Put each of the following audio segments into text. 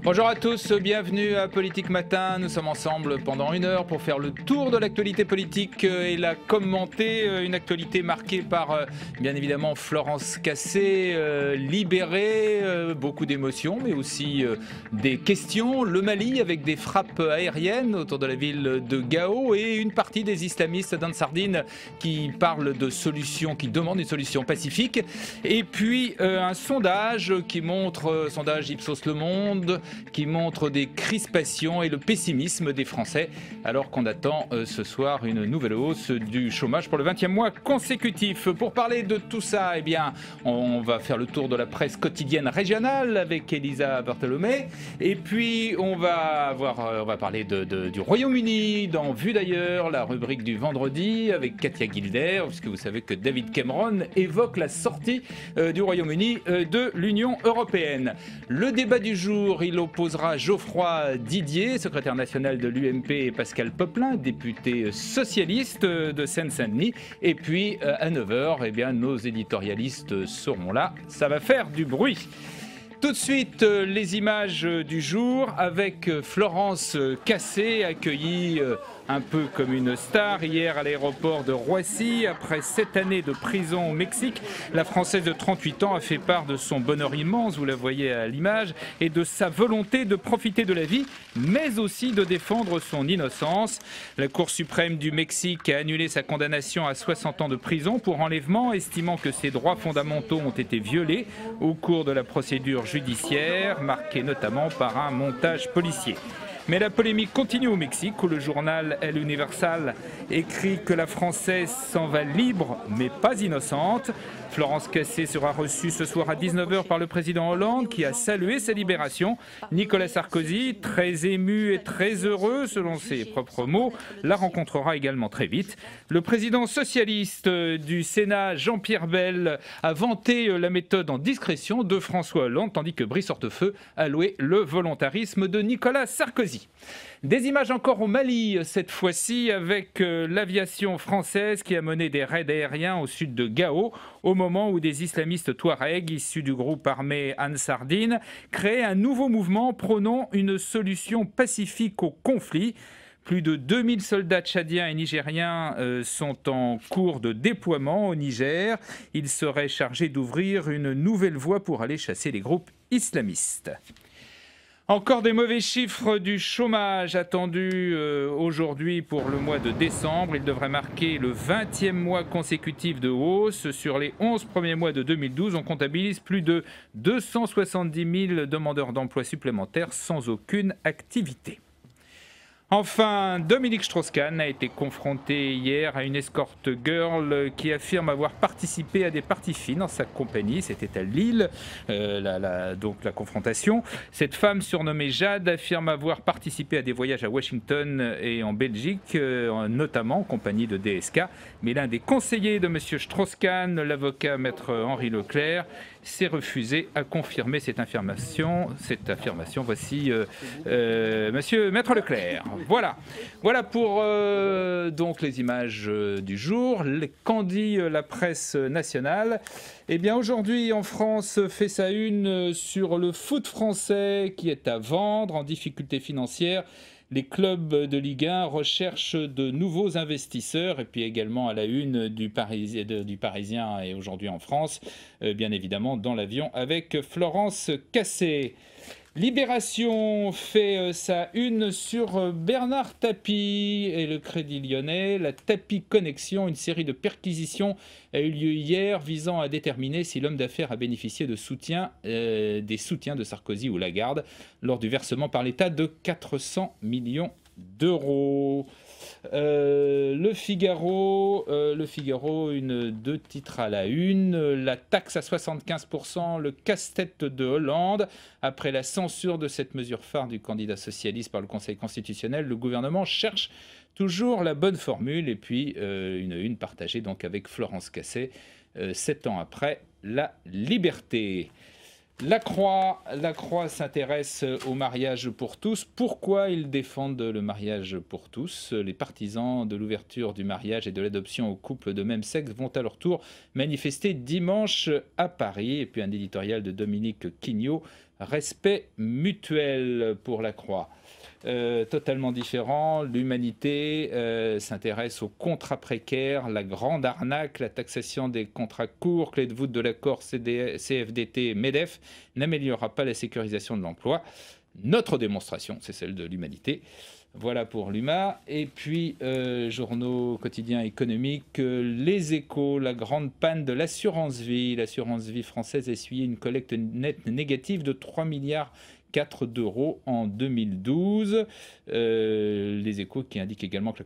Bonjour à tous, bienvenue à Politique Matin. Nous sommes ensemble pendant une heure pour faire le tour de l'actualité politique et la commenter. Une actualité marquée par, bien évidemment, Florence Cassé, libérée, beaucoup d'émotions, mais aussi des questions. Le Mali avec des frappes aériennes autour de la ville de Gao et une partie des islamistes d'Ansardine qui parlent de solutions, qui demandent une solution pacifique. Et puis un sondage qui montre, sondage Ipsos Le Monde, qui montre des crispations et le pessimisme des Français, alors qu'on attend ce soir une nouvelle hausse du chômage pour le 20e mois consécutif. Pour parler de tout ça, eh bien, on va faire le tour de la presse quotidienne régionale avec Elisa Bartholomé. Et puis, on va parler du Royaume-Uni dans Vue d'ailleurs, la rubrique du vendredi avec Katia Gilder, puisque vous savez que David Cameron évoque la sortie du Royaume-Uni de l'Union européenne. Le débat du jour, il opposera Geoffroy Didier, secrétaire national de l'UMP, et Pascal Popelin, député socialiste de Seine-Saint-Denis. Et puis à 9h, eh bien, nos éditorialistes seront là. Ça va faire du bruit. Tout de suite, les images du jour avec Florence Cassé, accueillie un peu comme une star hier à l'aéroport de Roissy. Après 7 années de prison au Mexique, la Française de 38 ans a fait part de son bonheur immense, vous la voyez à l'image, et de sa volonté de profiter de la vie, mais aussi de défendre son innocence. La Cour suprême du Mexique a annulé sa condamnation à 60 ans de prison pour enlèvement, estimant que ses droits fondamentaux ont été violés au cours de la procédure judiciaire, marquée notamment par un montage policier. Mais la polémique continue au Mexique où le journal El Universal écrit que la Française s'en va libre mais pas innocente. Florence Cassé sera reçue ce soir à 19h par le président Hollande qui a salué sa libération. Nicolas Sarkozy, très ému et très heureux selon ses propres mots, la rencontrera également très vite. Le président socialiste du Sénat, Jean-Pierre Bel, a vanté la méthode en discrétion de François Hollande, tandis que Brice Hortefeux a loué le volontarisme de Nicolas Sarkozy. Des images encore au Mali, cette fois-ci avec l'aviation française qui a mené des raids aériens au sud de Gao, au moment où des islamistes touaregs issus du groupe armé Ansardine créaient un nouveau mouvement prônant une solution pacifique au conflit. Plus de 2000 soldats tchadiens et nigériens sont en cours de déploiement au Niger. Ils seraient chargés d'ouvrir une nouvelle voie pour aller chasser les groupes islamistes. Encore des mauvais chiffres du chômage attendus aujourd'hui pour le mois de décembre. Il devrait marquer le 20e mois consécutif de hausse. Sur les 11 premiers mois de 2012, on comptabilise plus de 270 000 demandeurs d'emploi supplémentaires sans aucune activité. Enfin, Dominique Strauss-Kahn a été confronté hier à une escort girl qui affirme avoir participé à des parties fines dans sa compagnie. C'était à Lille, donc la confrontation. Cette femme surnommée Jade affirme avoir participé à des voyages à Washington et en Belgique, notamment en compagnie de DSK. Mais l'un des conseillers de M. Strauss-Kahn, l'avocat maître Henri Leclerc, s'est refusé à confirmer cette affirmation. Voici Monsieur Maître Leclerc. Voilà pour donc les images du jour. Qu'en dit la presse nationale? Eh bien aujourd'hui en France fait sa une sur le foot français qui est à vendre en difficulté financière. Les clubs de Ligue 1 recherchent de nouveaux investisseurs et puis également à la une du Parisien et aujourd'hui en France, bien évidemment dans l'avion avec Florence Cassé. Libération fait sa une sur Bernard Tapie et le Crédit Lyonnais. La Tapie Connexion, une série de perquisitions a eu lieu hier visant à déterminer si l'homme d'affaires a bénéficié de des soutiens de Sarkozy ou Lagarde lors du versement par l'État de 400 millions d'euros. Le Figaro, deux titres à la une. La taxe à 75%, le casse-tête de Hollande. Après la censure de cette mesure phare du candidat socialiste par le Conseil constitutionnel, le gouvernement cherche toujours la bonne formule. Et puis une partagée donc avec Florence Cassé, 7 ans après la liberté. La Croix s'intéresse au mariage pour tous. Pourquoi ils défendent le mariage pour tous? Les partisans de l'ouverture du mariage et de l'adoption aux couples de même sexe vont à leur tour manifester dimanche à Paris. Et puis un éditorial de Dominique Quignot respect mutuel pour la Croix. Totalement différent. L'Humanité s'intéresse aux contrats précaires, la grande arnaque, la taxation des contrats courts, clé de voûte de l'accord CFDT MEDEF n'améliorera pas la sécurisation de l'emploi. Notre démonstration, c'est celle de l'Humanité. Voilà pour l'UMA. Et puis, journaux quotidiens économiques, Les Échos, la grande panne de l'assurance vie. L'assurance vie française a essuyé une collecte nette négative de 3,4 milliards d'euros en 2012. Les Échos qui indiquent également que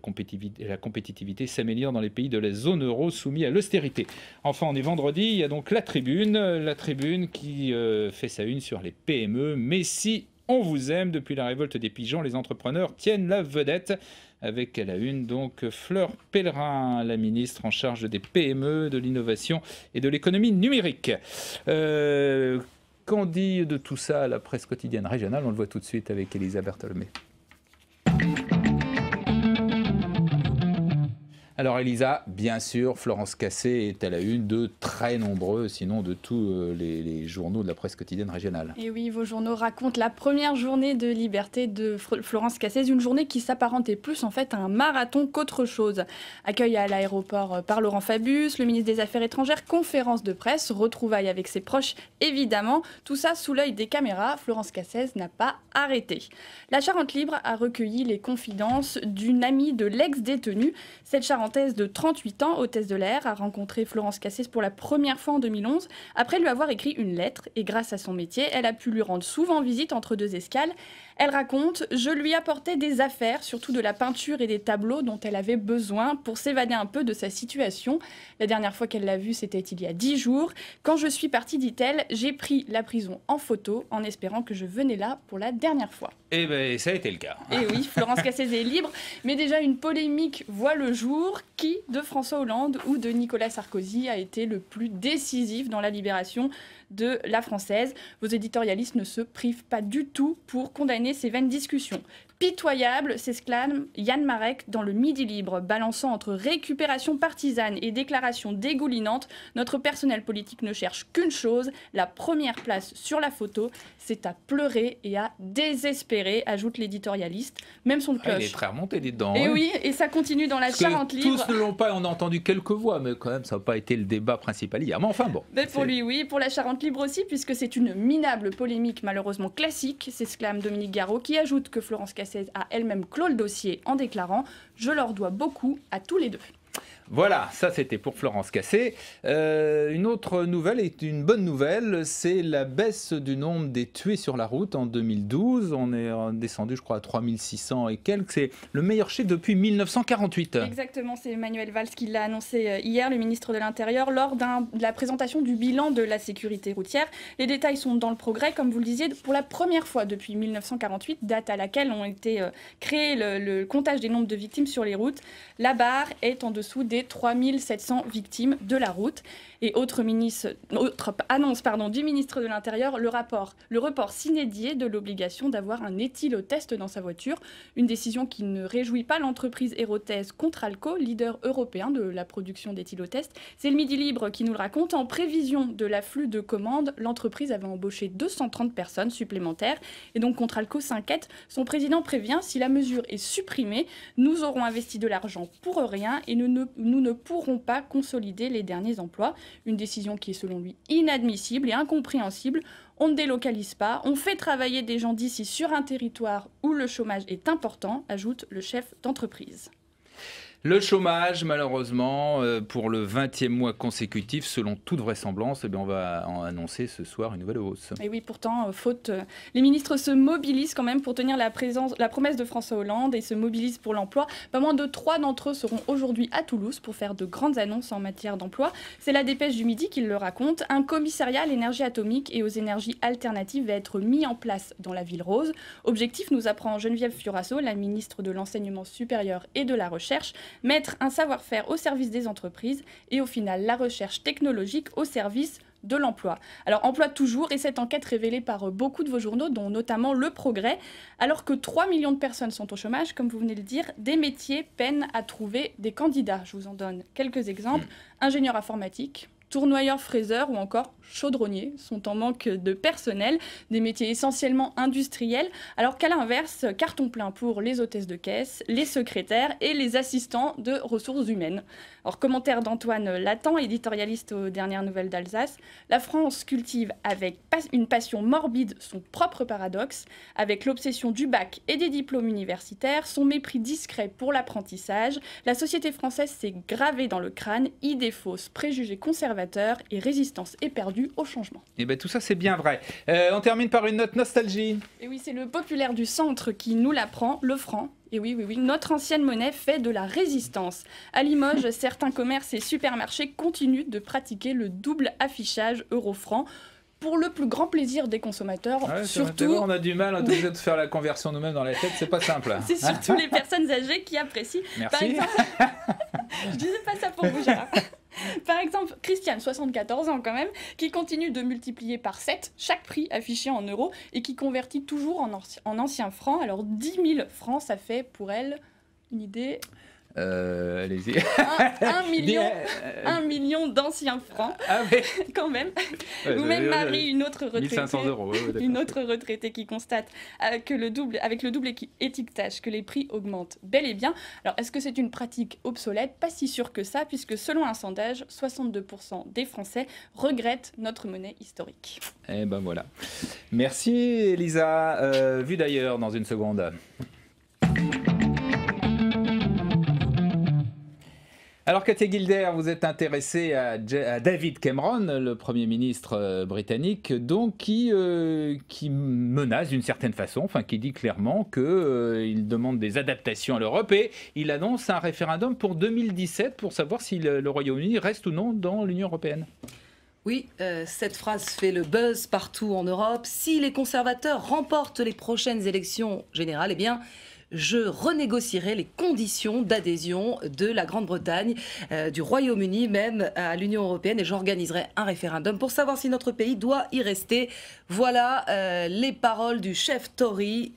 la compétitivité s'améliore dans les pays de la zone euro soumis à l'austérité. Enfin, on est vendredi, il y a donc la Tribune qui fait sa une sur les PME. Mais si on vous aime, depuis la révolte des pigeons, les entrepreneurs tiennent la vedette. Avec à la une, donc, Fleur Pellerin, la ministre en charge des PME, de l'innovation et de l'économie numérique. Qu'en dit de tout ça la presse quotidienne régionale? On le voit tout de suite avec Elisa Bertholmé. Alors Elisa, bien sûr, Florence Cassé est à la une de très nombreux, sinon de tous les journaux de la presse quotidienne régionale. Et oui, vos journaux racontent la première journée de liberté de Florence Cassé, une journée qui s'apparentait plus en fait à un marathon qu'autre chose. Accueil à l'aéroport par Laurent Fabius, le ministre des Affaires étrangères, conférence de presse, retrouvailles avec ses proches, évidemment. Tout ça sous l'œil des caméras, Florence Cassé n'a pas arrêté. La Charente Libre a recueilli les confidences d'une amie de l'ex-détenu. Cette Charentaise de 38 ans, hôtesse de l'air, a rencontré Florence Cassé pour la première fois en 2011, après lui avoir écrit une lettre. Et grâce à son métier, elle a pu lui rendre souvent visite entre deux escales. Elle raconte « Je lui apportais des affaires, surtout de la peinture et des tableaux dont elle avait besoin pour s'évader un peu de sa situation. La dernière fois qu'elle l'a vue, c'était il y a 10 jours. Quand je suis partie, dit-elle, j'ai pris la prison en photo en espérant que je venais là pour la dernière fois. » Eh bien, ça a été le cas. Et oui, Florence Cassé est libre, mais déjà une polémique voit le jour. Qui de François Hollande ou de Nicolas Sarkozy a été le plus décisif dans la libération de la Française? Vos éditorialistes ne se privent pas du tout pour condamner ces vaines discussions. Pitoyable, s'exclame Yann Marek dans le Midi Libre, balançant entre récupération partisane et déclaration dégoulinante. Notre personnel politique ne cherche qu'une chose, la première place sur la photo. C'est à pleurer et à désespérer, ajoute l'éditorialiste. Même son de cloche. Il est très remonté dedans. Et oui, et ça continue dans la Charente Libre. Tous ne l'ont pas, on a entendu quelques voix, mais quand même, ça n'a pas été le débat principal hier. Mais enfin bon. Mais pour lui, oui, pour la Charente Libre aussi, puisque c'est une minable polémique malheureusement classique, s'exclame Dominique Garot, qui ajoute que Florence Cassé a elle-même clos le dossier en déclarant « Je leur dois beaucoup à tous les deux ». Voilà, ça c'était pour Florence Cassé. Une autre nouvelle est une bonne nouvelle, c'est la baisse du nombre des tués sur la route en 2012. On est descendu, je crois, à 3600 et quelques. C'est le meilleur chiffre depuis 1948. Exactement, c'est Manuel Valls qui l'a annoncé hier, le ministre de l'Intérieur, lors de la présentation du bilan de la sécurité routière. Les détails sont dans le progrès, comme vous le disiez, pour la première fois depuis 1948, date à laquelle ont été créés le comptage des nombres de victimes sur les routes. La barre est en dessous des 3700 victimes de la route. Et autre annonce du ministre de l'Intérieur, le report s'inédié de l'obligation d'avoir un éthylotest dans sa voiture. Une décision qui ne réjouit pas l'entreprise Aerothèse Contralco, leader européen de la production d'éthylotests. C'est le Midi Libre qui nous le raconte. En prévision de l'afflux de commandes, l'entreprise avait embauché 230 personnes supplémentaires. Et donc Contralco s'inquiète. Son président prévient, si la mesure est supprimée, nous aurons investi de l'argent pour rien et nous ne pourrons pas consolider les derniers emplois. Une décision qui est selon lui inadmissible et incompréhensible. On ne délocalise pas, on fait travailler des gens d'ici sur un territoire où le chômage est important, ajoute le chef d'entreprise. Le chômage, malheureusement, pour le 20e mois consécutif, selon toute vraisemblance, on va en annoncer ce soir une nouvelle hausse. Et oui, pourtant, les ministres se mobilisent quand même pour tenir la promesse de François Hollande et se mobilisent pour l'emploi. Pas moins de 3 d'entre eux seront aujourd'hui à Toulouse pour faire de grandes annonces en matière d'emploi. C'est la dépêche du Midi qui le raconte. Un commissariat à l'énergie atomique et aux énergies alternatives va être mis en place dans la Ville Rose. Objectif, nous apprend Geneviève Fioraso, la ministre de l'Enseignement supérieur et de la Recherche, mettre un savoir-faire au service des entreprises et au final la recherche technologique au service de l'emploi. Alors emploi toujours, et cette enquête révélée par beaucoup de vos journaux, dont notamment Le Progrès, alors que 3 millions de personnes sont au chômage, comme vous venez de le dire, des métiers peinent à trouver des candidats. Je vous en donne quelques exemples. Ingénieur informatique, Tournoyeurs, fraiseurs ou encore chaudronniers sont en manque de personnel, des métiers essentiellement industriels, alors qu'à l'inverse, carton plein pour les hôtesses de caisse, les secrétaires et les assistants de ressources humaines. Alors, commentaire d'Antoine Latan, éditorialiste aux Dernières Nouvelles d'Alsace, la France cultive avec une passion morbide son propre paradoxe, avec l'obsession du bac et des diplômes universitaires, son mépris discret pour l'apprentissage, la société française s'est gravée dans le crâne, idées fausses, préjugés conservateurs et résistance éperdue au changement. Et bien tout ça c'est bien vrai. On termine par une note nostalgie. Et oui, c'est le populaire du centre qui nous l'apprend, le franc. Et oui, notre ancienne monnaie fait de la résistance. À Limoges, certains commerces et supermarchés continuent de pratiquer le double affichage euro-franc pour le plus grand plaisir des consommateurs. Ouais, surtout, on a du mal de faire la conversion nous-mêmes dans la tête, c'est pas simple. C'est surtout les personnes âgées qui apprécient. Merci. Par exemple, je disais pas ça pour vous, Gérard. Par exemple, Christiane, 74 ans quand même, qui continue de multiplier par 7 chaque prix affiché en euros et qui convertit toujours en anciens francs. Alors 10 000 francs, ça fait pour elle une idée... Allez-y. 1 million d'anciens francs, ah, mais... quand même. Ou même Marie, une autre retraitée, 1500 €, une autre retraitée qui constate que avec le double étiquetage que les prix augmentent bel et bien. Alors, est-ce que c'est une pratique obsolète? Pas si sûr que ça, puisque selon un sondage, 62% des Français regrettent notre monnaie historique. Eh ben voilà. Merci Elisa. Vue d'ailleurs dans une seconde. Alors Katia Gilder, vous êtes intéressée à David Cameron, le Premier ministre britannique, donc qui menace d'une certaine façon, enfin qui dit clairement qu'il demande des adaptations à l'Europe et il annonce un référendum pour 2017 pour savoir si le Royaume-Uni reste ou non dans l'Union européenne. Oui, cette phrase fait le buzz partout en Europe. Si les conservateurs remportent les prochaines élections générales, eh bien... je renégocierai les conditions d'adhésion de la Grande-Bretagne, du Royaume-Uni même à l'Union européenne et j'organiserai un référendum pour savoir si notre pays doit y rester. Voilà les paroles du chef Tory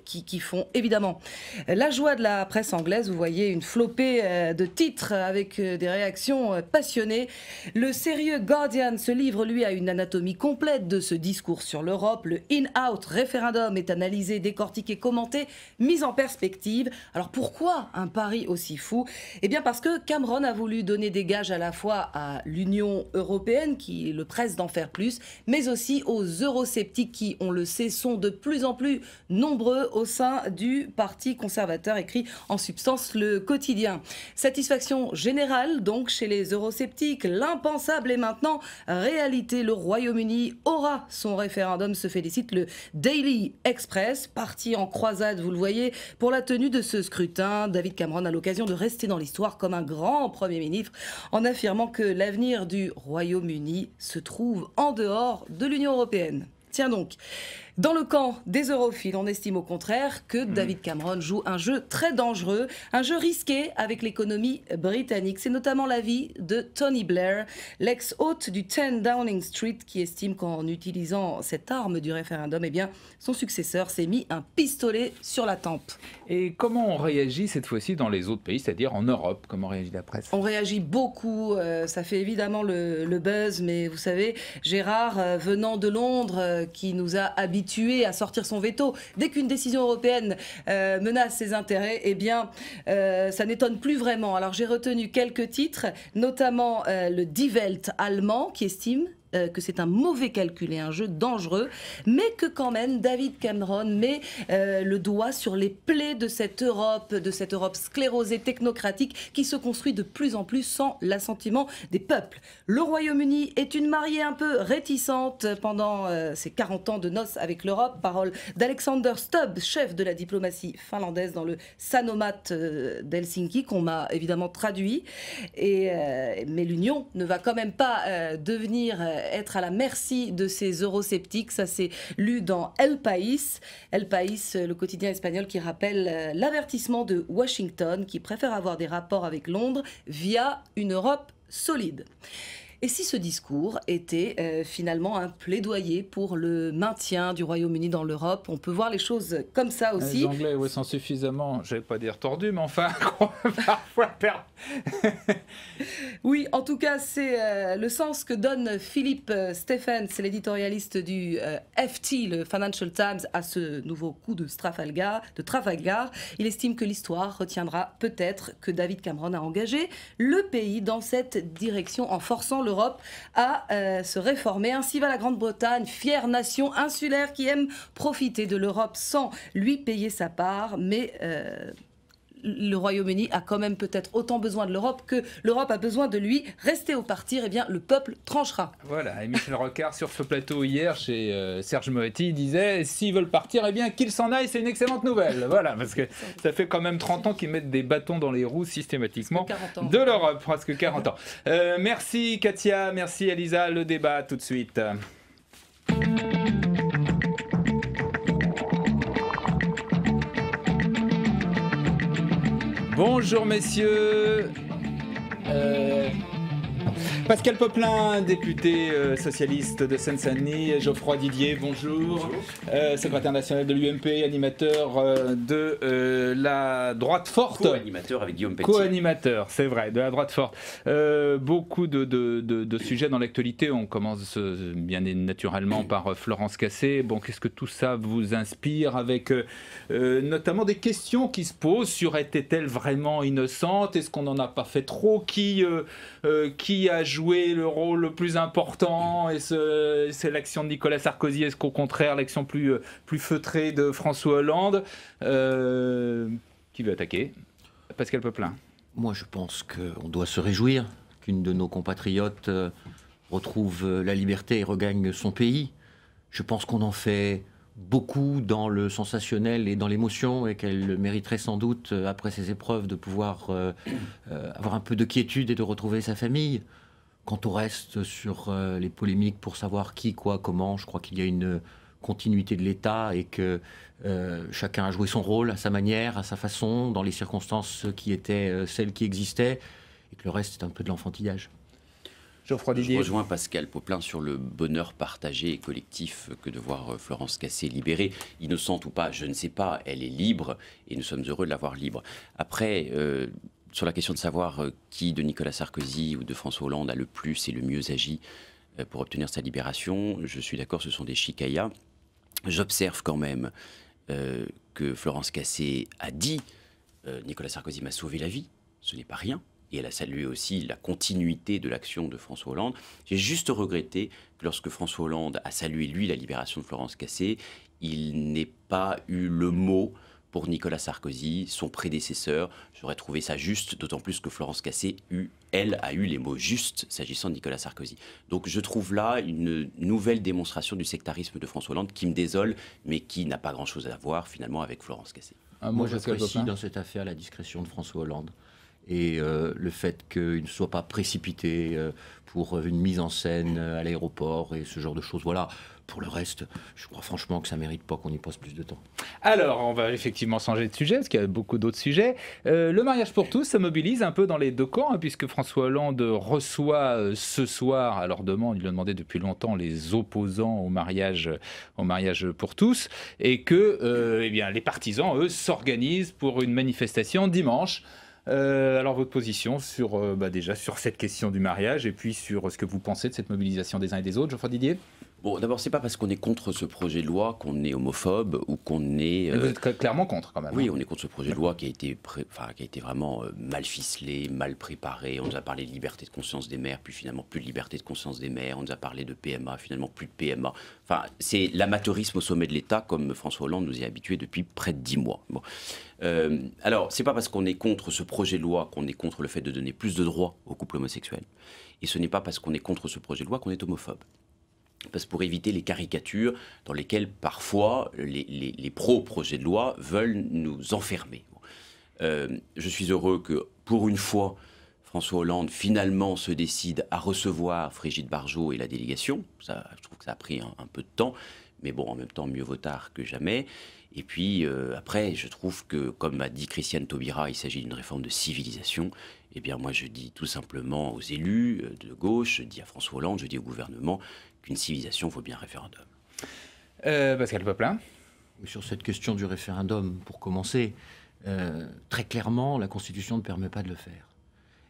qui font évidemment la joie de la presse anglaise. Vous voyez une flopée de titres avec des réactions passionnées. Le sérieux Guardian se livre lui à une anatomie complète de ce discours sur l'Europe. Le in-out référendum est analysé, décortiqué, commenté, mis en perspective. Alors pourquoi un pari aussi fou? Eh bien parce que Cameron a voulu donner des gages à la fois à l'Union européenne qui le presse d'en faire plus, mais aussi aux eurosceptiques qui, on le sait, sont de plus en plus nombreux au sein du Parti conservateur, écrit en substance le quotidien. Satisfaction générale donc chez les eurosceptiques. L'impensable est maintenant réalité. Le Royaume-Uni aura son référendum, se félicite le Daily Express, parti en croisade, vous le voyez, pour la tenue de ce scrutin. David Cameron a l'occasion de rester dans l'histoire comme un grand Premier ministre en affirmant que l'avenir du Royaume-Uni se trouve en dehors de l'Union européenne. Tiens donc, dans le camp des europhiles, on estime au contraire que David Cameron joue un jeu très dangereux, un jeu risqué avec l'économie britannique. C'est notamment l'avis de Tony Blair, l'ex-hôte du 10 Downing Street, qui estime qu'en utilisant cette arme du référendum, eh bien, son successeur s'est mis un pistolet sur la tempe. Et comment on réagit cette fois-ci dans les autres pays, c'est-à-dire en Europe? Comment réagit la presse? On réagit beaucoup, ça fait évidemment le buzz, mais vous savez, Gérard, venant de Londres, qui nous a habitués à sortir son veto dès qu'une décision européenne menace ses intérêts, eh bien, ça n'étonne plus vraiment. Alors j'ai retenu quelques titres, notamment le Die Welt allemand, qui estime que c'est un mauvais calcul et un jeu dangereux, mais que quand même David Cameron met le doigt sur les plaies de cette Europe sclérosée technocratique qui se construit de plus en plus sans l'assentiment des peuples. Le Royaume-Uni est une mariée un peu réticente pendant ses 40 ans de noces avec l'Europe. Parole d'Alexander Stubb, chef de la diplomatie finlandaise dans le Sanomat d'Helsinki, qu'on m'a évidemment traduit. Mais l'Union ne va quand même pas être à la merci de ces eurosceptiques. Ça s'est lu dans El País. El País, le quotidien espagnol qui rappelle l'avertissement de Washington qui préfère avoir des rapports avec Londres via une Europe solide. Et si ce discours était finalement un plaidoyer pour le maintien du Royaume-Uni dans l'Europe? On peut voir les choses comme ça aussi. Les Anglais, oui, sont suffisamment, je ne vais pas dire tordus, mais enfin, parfois perdent. Oui, en tout cas, c'est le sens que donne Philippe Stephens, l'éditorialiste du FT, le Financial Times, à ce nouveau coup de Trafalgar. Il estime que l'histoire retiendra peut-être que David Cameron a engagé le pays dans cette direction en forçant l'Europe à se réformer. Ainsi va la Grande-Bretagne, fière nation insulaire qui aime profiter de l'Europe sans lui payer sa part, mais le Royaume-Uni a quand même peut-être autant besoin de l'Europe que l'Europe a besoin de lui. Rester ou partir, eh bien, le peuple tranchera. Voilà, et Michel Rocard sur ce plateau hier chez Serge Moretti disait s'ils veulent partir, eh bien qu'ils s'en aillent, c'est une excellente nouvelle. Voilà, parce que ça fait quand même 30 ans qu'ils mettent des bâtons dans les roues systématiquement de l'Europe, presque 40 ans. Merci Katia, merci Elisa, le débat tout de suite. Bonjour messieurs. Pascal Poplin, député socialiste de Seine-Saint-Denis, Geoffroy Didier, bonjour. Secrétaire national de l'UMP, animateur de la droite forte. Co-animateur avec Guillaume Pelletier. Co-animateur, c'est vrai, de la droite forte. Beaucoup de sujets dans l'actualité. On commence bien naturellement par Florence Cassé. Bon, qu'est-ce que tout ça vous inspire, avec notamment des questions qui se posent sur était-elle vraiment innocente? Est-ce qu'on n'en a pas fait trop? Qui a joué le rôle le plus important? Et c'est l'action de Nicolas Sarkozy? Est-ce qu'au contraire, l'action plus feutrée de François Hollande? Qui veut attaquer? Pascal Poplin. Moi, je pense qu'on doit se réjouir qu'une de nos compatriotes retrouve la liberté et regagne son pays. Je pense qu'on en fait beaucoup dans le sensationnel et dans l'émotion, et qu'elle mériterait sans doute, après ces épreuves, de pouvoir avoir un peu de quiétude et de retrouver sa famille. Quant au reste, sur les polémiques pour savoir qui, quoi, comment, je crois qu'il y a une continuité de l'État et que chacun a joué son rôle à sa manière, à sa façon, dans les circonstances qui étaient celles qui existaient, et que le reste c'est un peu de l'enfantillage. Je rejoins Pascal Poplin sur le bonheur partagé et collectif que de voir Florence Cassé libérée. Innocente ou pas, je ne sais pas, elle est libre et nous sommes heureux de la voir libre. Après, sur la question de savoir qui de Nicolas Sarkozy ou de François Hollande a le plus et le mieux agi pour obtenir sa libération, je suis d'accord, ce sont des chicayas. J'observe quand même que Florence Cassé a dit Nicolas Sarkozy m'a sauvé la vie, ce n'est pas rien. Et elle a salué aussi la continuité de l'action de François Hollande. J'ai juste regretté que lorsque François Hollande a salué, lui, la libération de Florence Cassé, il n'ait pas eu le mot pour Nicolas Sarkozy, son prédécesseur. J'aurais trouvé ça juste, d'autant plus que Florence Cassé, elle, a eu les mots justes s'agissant de Nicolas Sarkozy. Donc je trouve là une nouvelle démonstration du sectarisme de François Hollande qui me désole, mais qui n'a pas grand-chose à voir finalement avec Florence Cassé. Moi, j'apprécie dans cette affaire la discrétion de François Hollande. Et le fait qu'il ne soit pas précipité pour une mise en scène à l'aéroport et ce genre de choses. Voilà. Pour le reste, je crois franchement que ça ne mérite pas qu'on y passe plus de temps. Alors, on va effectivement changer de sujet, parce qu'il y a beaucoup d'autres sujets. Le mariage pour tous, ça mobilise un peu dans les deux camps, hein, puisque François Hollande reçoit ce soir, à leur demande, il le demandait depuis longtemps, les opposants au mariage pour tous, et que eh bien, les partisans, eux, s'organisent pour une manifestation dimanche. Alors votre position sur, déjà sur cette question du mariage, et puis sur ce que vous pensez de cette mobilisation des uns et des autres, Geoffroy Didier? Bon, d'abord, c'est pas parce qu'on est contre ce projet de loi qu'on est homophobe ou qu'on est... Vous êtes clairement contre, quand même. Oui, on est contre ce projet de loi qui a été vraiment mal ficelé, mal préparé. On nous a parlé de liberté de conscience des mères, puis finalement plus de liberté de conscience des mères. On nous a parlé de PMA, finalement plus de PMA. Enfin, c'est l'amateurisme au sommet de l'État, comme François Hollande nous y a habitués depuis près de 10 mois. Bon. Alors, c'est pas parce qu'on est contre ce projet de loi qu'on est contre le fait de donner plus de droits aux couples homosexuels. Et ce n'est pas parce qu'on est contre ce projet de loi qu'on est homophobe. Parce que pour éviter les caricatures dans lesquelles parfois les pro-projets de loi veulent nous enfermer. Je suis heureux que pour une fois François Hollande finalement se décide à recevoir Brigitte Bardot et la délégation. Ça, je trouve que ça a pris un peu de temps, mais bon, en même temps, mieux vaut tard que jamais. Et puis après, je trouve que, comme a dit Christiane Taubira, il s'agit d'une réforme de civilisation. Eh bien moi je dis tout simplement aux élus de gauche, je dis à François Hollande, je dis au gouvernement qu'une civilisation vaut bien un référendum. Pascal Popelin. Sur cette question du référendum, pour commencer, très clairement, la Constitution ne permet pas de le faire.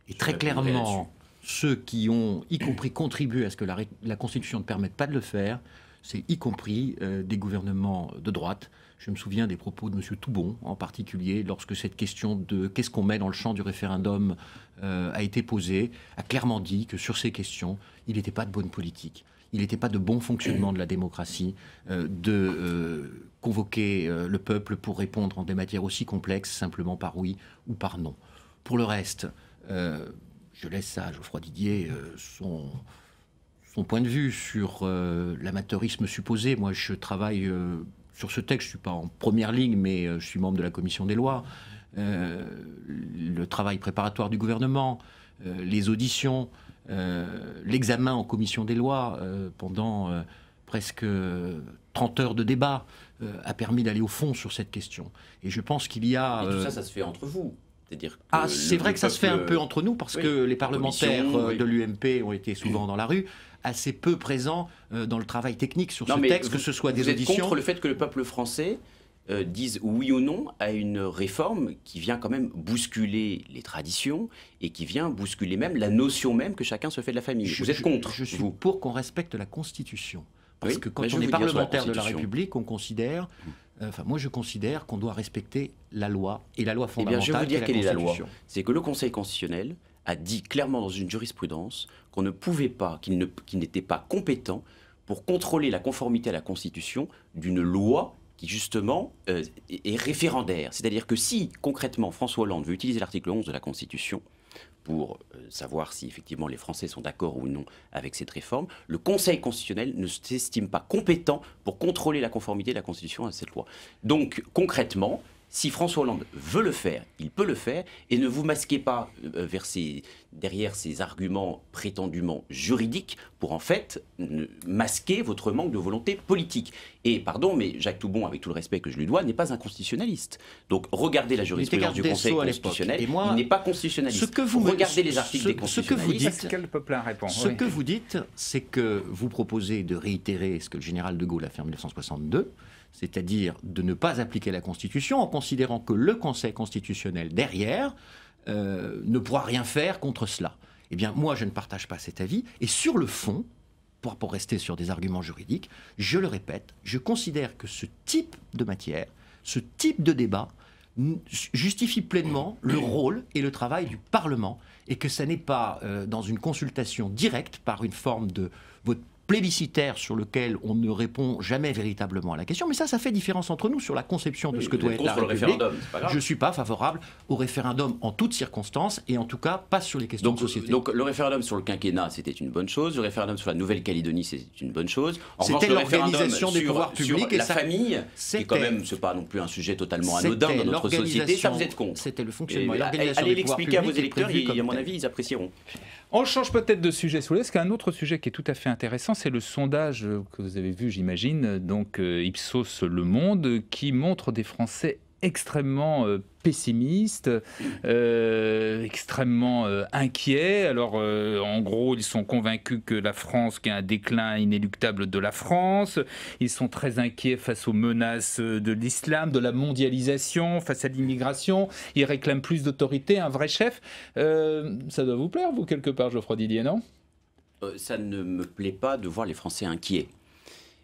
Et très clairement, ceux qui ont, y compris, contribué à ce que la Constitution ne permette pas de le faire, c'est y compris des gouvernements de droite. Je me souviens des propos de M. Toubon, en particulier, lorsque cette question de qu'est-ce qu'on met dans le champ du référendum a été posée, a clairement dit que sur ces questions, il n'était pas de bonne politique. Il n'était pas de bon fonctionnement de la démocratie de convoquer le peuple pour répondre en des matières aussi complexes, simplement par oui ou par non. Pour le reste, je laisse à Geoffroy Didier son point de vue sur l'amateurisme supposé. Moi, je travaille sur ce texte, je ne suis pas en première ligne, mais je suis membre de la commission des lois. Le travail préparatoire du gouvernement, les auditions, l'examen en commission des lois pendant presque 30 heures de débat a permis d'aller au fond sur cette question. Et je pense qu'il y a... Et tout ça, ça se fait entre vous. C'est vrai que ça se fait un peu entre nous, parce que les parlementaires de l'UMP ont été souvent dans la rue, assez peu présents dans le travail technique sur ce texte, que ce soit des auditions... Vous êtes contre le fait que le peuple français dise oui ou non à une réforme qui vient quand même bousculer les traditions et qui vient bousculer même la notion même que chacun se fait de la famille. Vous êtes contre? Je suis pour qu'on respecte la Constitution. Parce que quand on est parlementaire de la République, on considère... Enfin, moi, je considère qu'on doit respecter la loi et la loi fondamentale. Je vais vous dire quelle est la loi. C'est que le Conseil constitutionnel a dit clairement dans une jurisprudence qu'on ne pouvait pas, qu'il n'était pas compétent pour contrôler la conformité à la Constitution d'une loi qui justement est référendaire. C'est-à-dire que si concrètement François Hollande veut utiliser l'article 11 de la Constitution pour savoir si effectivement les Français sont d'accord ou non avec cette réforme, le Conseil constitutionnel ne s'estime pas compétent pour contrôler la conformité de la Constitution à cette loi. Donc concrètement, si François Hollande veut le faire, il peut le faire, et ne vous masquez pas derrière ces arguments prétendument juridiques pour en fait masquer votre manque de volonté politique. Et pardon, mais Jacques Toubon, avec tout le respect que je lui dois, n'est pas un constitutionnaliste. Donc regardez la jurisprudence du Conseil constitutionnel, il n'est pas constitutionnaliste. Regardez les articles des constitutionnalistes. Pascal Popelin répond. Ce que vous dites, c'est que vous proposez de réitérer ce que le général de Gaulle a fait en 1962, c'est-à-dire de ne pas appliquer la Constitution en considérant que le Conseil constitutionnel, derrière, ne pourra rien faire contre cela. Eh bien, moi, je ne partage pas cet avis. Et sur le fond, pour rester sur des arguments juridiques, je le répète, je considère que ce type de matière, ce type de débat, justifie pleinement le rôle et le travail du Parlement, et que ça n'est pas dans une consultation directe par une forme de vote plébiscitaire sur lequel on ne répond jamais véritablement à la question. Mais ça fait différence entre nous sur la conception de ce que doit être la République. Je ne suis pas favorable au référendum en toutes circonstances, et en tout cas pas sur les questions de société. Donc le référendum sur le quinquennat, c'était une bonne chose. Le référendum sur la Nouvelle-Calédonie, c'était une bonne chose. C'était l'organisation des pouvoirs publics et la famille, qui quand même, c'est pas non plus un sujet totalement anodin dans notre société. Ça, vous êtes contre. C'était le fonctionnement. Allez l'expliquer à vos électeurs, à mon avis, ils apprécieront. On change peut-être de sujet, sous parce qu'un autre sujet qui est tout à fait intéressant, c'est le sondage que vous avez vu, j'imagine, donc Ipsos Le Monde, qui montre des Français extrêmement pessimistes, extrêmement inquiets. Alors, en gros, ils sont convaincus que la France, qu'il y a un déclin inéluctable de la France. Ils sont très inquiets face aux menaces de l'islam, de la mondialisation, face à l'immigration. Ils réclament plus d'autorité, un vrai chef. Ça doit vous plaire, vous, quelque part, Geoffroy Didier, non ? Ça ne me plaît pas de voir les Français inquiets.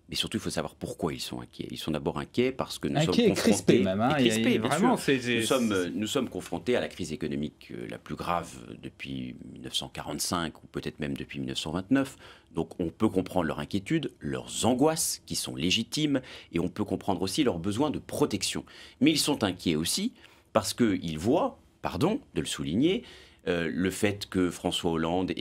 Mais surtout, il faut savoir pourquoi ils sont inquiets. Ils sont d'abord inquiets parce que nous sommes confrontés... crispés même. Hein, crispés, vraiment, nous sommes confrontés à la crise économique la plus grave depuis 1945 ou peut-être même depuis 1929. Donc on peut comprendre leur inquiétude, leurs angoisses qui sont légitimes, et on peut comprendre aussi leurs besoins de protection. Mais ils sont inquiets aussi parce qu'ils voient, pardon de le souligner, le fait que François Hollande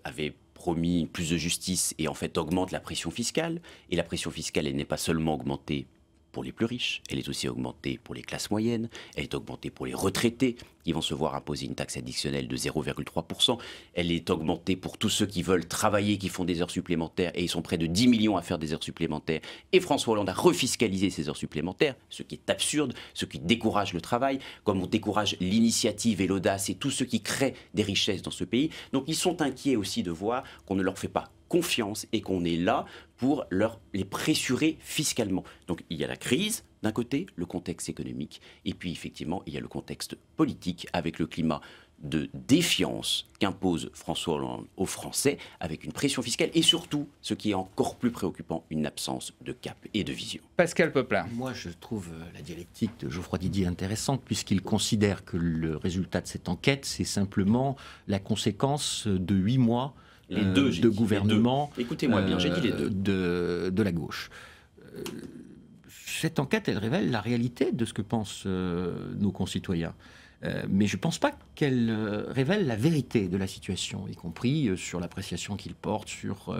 avait promis plus de justice et en fait augmente la pression fiscale. Et la pression fiscale, elle n'est pas seulement augmentée pour les plus riches, elle est aussi augmentée pour les classes moyennes, elle est augmentée pour les retraités qui vont se voir imposer une taxe additionnelle de 0,3%, elle est augmentée pour tous ceux qui veulent travailler, qui font des heures supplémentaires, et ils sont près de 10 millions à faire des heures supplémentaires, et François Hollande a refiscalisé ces heures supplémentaires, ce qui est absurde, ce qui décourage le travail, comme on décourage l'initiative et l'audace et tous ceux qui créent des richesses dans ce pays. Donc ils sont inquiets aussi de voir qu'on ne leur fait pas confiance et qu'on est là pour les pressurer fiscalement. Donc il y a la crise d'un côté, le contexte économique, et puis effectivement il y a le contexte politique avec le climat de défiance qu'impose François Hollande aux Français avec une pression fiscale et surtout, ce qui est encore plus préoccupant, une absence de cap et de vision. Pascal Popelin. Moi, je trouve la dialectique de Geoffroy Didier intéressante puisqu'il considère que le résultat de cette enquête, c'est simplement la conséquence de 8 mois de gouvernement. Écoutez-moi bien, j'ai dit les deux. De la gauche. Cette enquête, elle révèle la réalité de ce que pensent nos concitoyens. Mais je ne pense pas qu'elle révèle la vérité de la situation, y compris sur l'appréciation qu'ils portent sur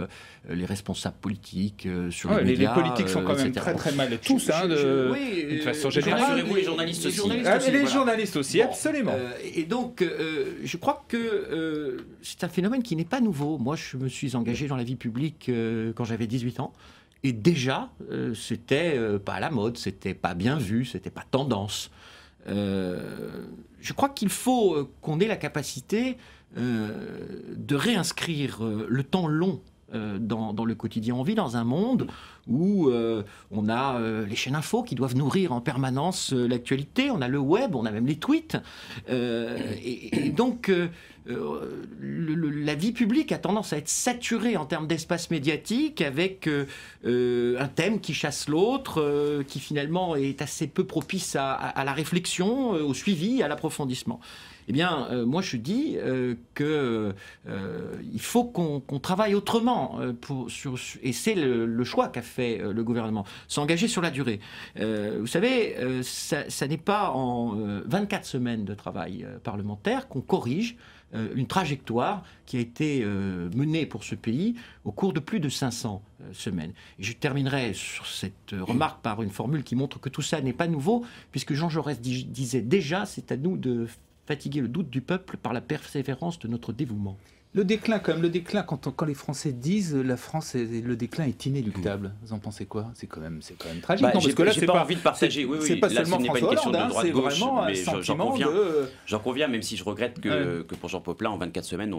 les responsables politiques, sur les médias. Les politiques sont quand même très très mal tous, de façon générale. Rassurez-vous, les journalistes aussi. Les journalistes aussi, absolument. Et donc, je crois que c'est un phénomène qui n'est pas nouveau. Moi, je me suis engagé dans la vie publique quand j'avais 18 ans. Et déjà, c'était pas à la mode, c'était pas bien vu, c'était pas tendance. Je crois qu'il faut qu'on ait la capacité de réinscrire le temps long dans le quotidien. On vit dans un monde où on a les chaînes infos qui doivent nourrir en permanence l'actualité, on a le web, on a même les tweets. Et donc, la vie publique a tendance à être saturée en termes d'espace médiatique avec un thème qui chasse l'autre, qui finalement est assez peu propice à la réflexion, au suivi, à l'approfondissement. Eh bien, moi je dis qu'il faut qu'on travaille autrement, et c'est le choix qu'a fait le gouvernement, s'engager sur la durée. Vous savez, ça n'est pas en 24 semaines de travail parlementaire qu'on corrige une trajectoire qui a été menée pour ce pays au cours de plus de 500 semaines. Et je terminerai sur cette remarque par une formule qui montre que tout ça n'est pas nouveau, puisque Jean Jaurès disait déjà, c'est à nous de fatiguer le doute du peuple par la persévérance de notre dévouement. Le déclin, quand les Français disent le déclin est inéluctable, vous en pensez quoi ? C'est quand même tragique. Non, parce que là, c'est pas envie de partager. C'est pas là, seulement François Hollande, c'est vraiment un sentiment de... J'en conviens, même si je regrette que pour Jean Popelin, en 24 semaines,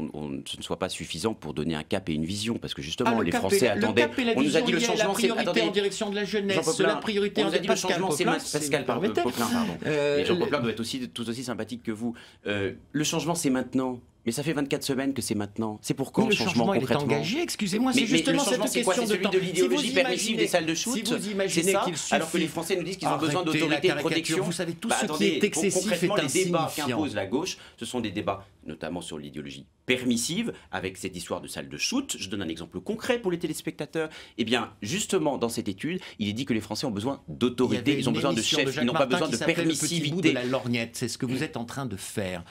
ce ne soit pas suffisant pour donner un cap et une vision, parce que justement, les Français attendaient. On nous a dit le changement, c'est la priorité en direction de la jeunesse, la priorité en direction de Pascal Popelin, pardon. Et Jean Popelin doit être tout aussi sympathique que vous. Le changement, c'est maintenant. Mais ça fait 24 semaines que c'est maintenant. C'est pour quand le changement concrètement ? Il est engagé, excusez-moi, c'est justement cette question de temps. De l'idéologie permissive des salles de shoot, si vous imaginez qu'il suffit, alors que les Français nous disent qu'ils ont besoin d'autorité et de protection. Vous savez, tout ce qui est excessif est insignifiant. Les débats qu'impose la gauche, ce sont des débats notamment sur l'idéologie permissive, avec cette histoire de salle de shoot. Je donne un exemple concret pour les téléspectateurs. Eh bien, justement, dans cette étude, il est dit que les Français ont besoin d'autorité, ils ont besoin de chefs, ils n'ont pas besoin de permissivité. De la lorgnette, c'est ce que vous êtes en train de faire.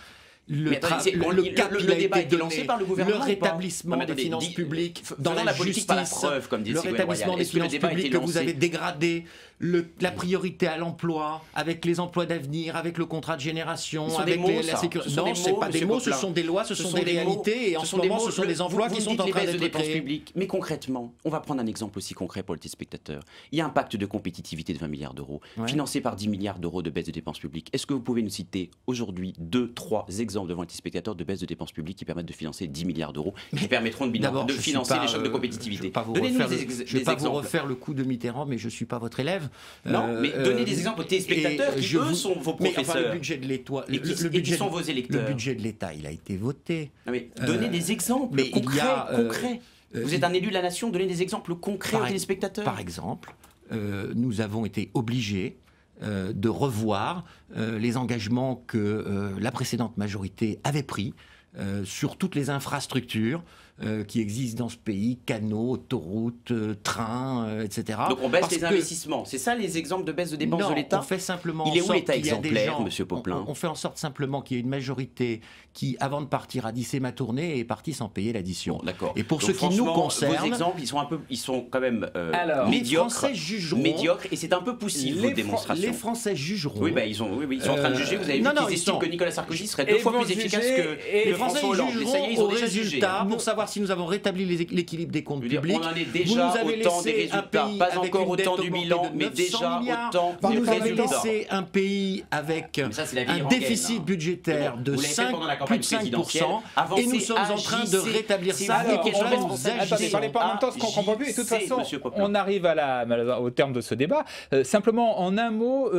Le débat a été lancé par le gouvernement. Le rétablissement des finances publiques dans la politique par la preuve, comme dit le rétablissement des finances publiques que vous avez dégradé, la priorité à l'emploi, avec les emplois d'avenir, avec le contrat de génération, avec la sécurité. Non, ce n'est pas des mots, ce sont des lois, ce sont des réalités, et en ce moment, ce sont des emplois qui sont en train d'être créés. Mais concrètement, on va prendre un exemple aussi concret pour le téléspectateur. Il y a un pacte de compétitivité de 20 milliards d'euros, financé par 10 milliards d'euros de baisse de dépenses publiques. Est-ce que vous pouvez nous citer aujourd'hui 2-3 exemples devant les téléspectateurs de baisse de dépenses publiques qui permettent de financer 10 milliards d'euros, qui permettront de financer les chocs de compétitivité? Je ne vais pas vous refaire le coup de Mitterrand, mais je ne suis pas votre élève. Non, mais donnez des exemples aux téléspectateurs qui, eux, sont vos professeurs. Mais le budget de l'État, qui sont vos électeurs. Le budget de l'État, il a été voté. Non, mais donnez des exemples concrets. Vous êtes un élu de la nation, donnez des exemples concrets aux téléspectateurs. Par exemple, nous avons été obligés de revoir les engagements que la précédente majorité avait pris sur toutes les infrastructures, qui existent dans ce pays, canaux, autoroutes, trains, etc. Donc on baisse les investissements. C'est ça les exemples de baisse de dépenses de l'État? On fait simplement Il est en où sorte l'État qu'il y a des exemplaire, gens, Monsieur Poplin? on fait en sorte simplement qu'il y ait une majorité qui, avant de partir, a dit c'est ma tournée et est partie sans payer l'addition. Bon, d'accord. Et pour Donc, ce qui nous concerne, vos exemples, ils sont quand même les Français jugeront. médiocres, et c'est un peu poussif vos démonstrations. Les Français jugeront. Oui, ils sont en train de juger. Vous avez vu qu'ils estiment que Nicolas Sarkozy serait 2 fois plus efficace que les Français François Hollande. jugeront Ça y est, ils ont au déjà jugé. résultat pour savoir si nous avons rétabli l'équilibre des comptes publics. On en est déjà au temps des résultats, pas encore au temps du bilan, mais déjà au temps des Vous nous avez résultats. laissé un pays avec un déficit budgétaire de plus de 5%, et nous sommes en train de rétablir ça. Alors, Et pour cela, vous attendez, parlez pas en même temps, ce qu'on comprend plus. Et de toute façon, Poplin. on arrive au terme de ce débat. Simplement, en un mot,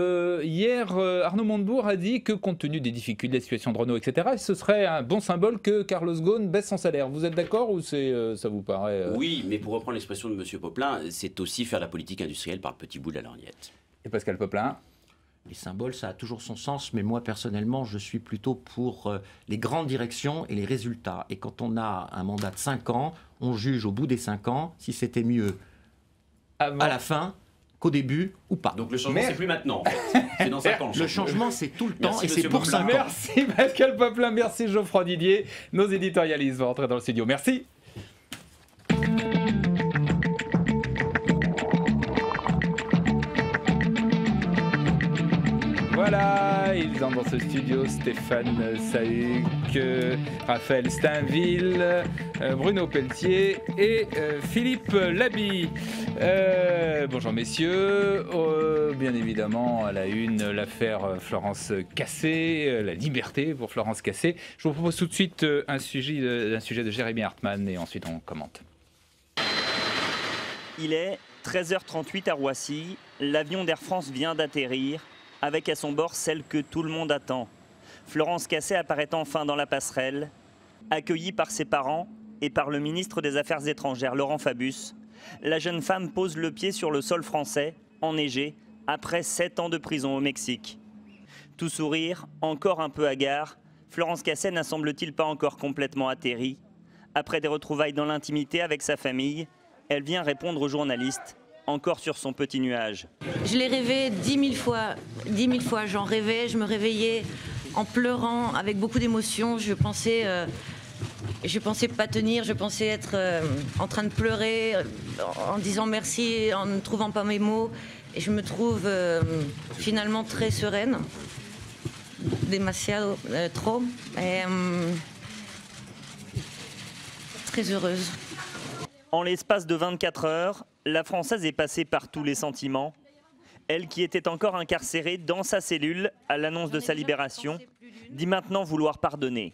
hier, Arnaud Montebourg a dit que compte tenu des difficultés de la situation de Renault, etc., ce serait un bon symbole que Carlos Ghosn baisse son salaire. Vous êtes d'accord ou ça vous paraît Oui, mais pour reprendre l'expression de M. Poplin, c'est aussi faire la politique industrielle par le petit bout de la lorgnette. Et Pascal Poplin? Les symboles, ça a toujours son sens, mais moi, personnellement, je suis plutôt pour les grandes directions et les résultats. Et quand on a un mandat de 5 ans, on juge au bout des 5 ans si c'était mieux à la fin qu'au début ou pas. Donc le changement, c'est plus maintenant, en fait. C'est dans 5 ans. Le changement, c'est tout le temps. Merci, et c'est monsieur pour Poplin. 5 ans. Merci Pascal Poplin, merci Geoffroy Didier. Nos éditorialistes vont rentrer dans le studio. Merci. Voilà, ils entrent dans ce studio, Stéphane Sahuc, Raphaël Steinville, Bruno Pelletier et Philippe Laby. Bonjour messieurs, bien évidemment à la une, l'affaire Florence Cassé, la liberté pour Florence Cassé. Je vous propose tout de suite un sujet de Jérémy Hartmann et ensuite on commente. Il est 13h38 à Roissy, l'avion d'Air France vient d'atterrir, avec à son bord celle que tout le monde attend. Florence Cassé apparaît enfin dans la passerelle, accueillie par ses parents et par le ministre des Affaires étrangères, Laurent Fabius. La jeune femme pose le pied sur le sol français, enneigé, après 7 ans de prison au Mexique. Tout sourire, encore un peu hagard, Florence Cassé n'a semble-t-il pas encore complètement atterri. Après des retrouvailles dans l'intimité avec sa famille, elle vient répondre aux journalistes, encore sur son petit nuage. Je l'ai rêvé 10 000 fois, j'en rêvais, je me réveillais en pleurant, avec beaucoup d'émotions. Je pensais pas tenir, je pensais être en train de pleurer, en disant merci, en ne trouvant pas mes mots. Et je me trouve finalement très sereine, demasiado, trop, et très heureuse. En l'espace de 24 heures, la Française est passée par tous les sentiments. Elle qui était encore incarcérée dans sa cellule à l'annonce de sa libération, dit maintenant vouloir pardonner.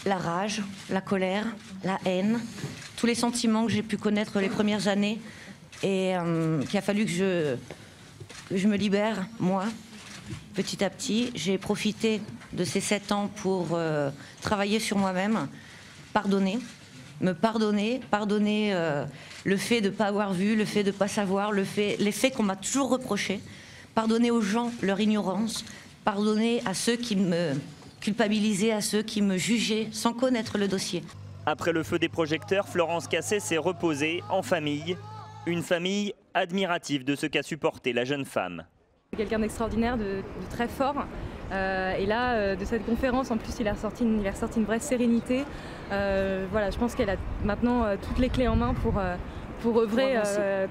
La rage, la colère, la haine, tous les sentiments que j'ai pu connaître les premières années et qu'il a fallu que je me libère, moi, petit à petit. J'ai profité de ces 7 ans pour travailler sur moi-même, me pardonner le fait de ne pas avoir vu, le fait de ne pas savoir, les faits qu'on m'a toujours reprochés, pardonner aux gens leur ignorance, pardonner à ceux qui me culpabilisaient, à ceux qui me jugeaient sans connaître le dossier. Après le feu des projecteurs, Florence Cassé s'est reposée en famille, une famille admirative de ce qu'a supporté la jeune femme. Quelqu'un d'extraordinaire, de très fort. Et là, de cette conférence, en plus, il a ressorti une vraie sérénité. Voilà, je pense qu'elle a maintenant toutes les clés en main pour œuvrer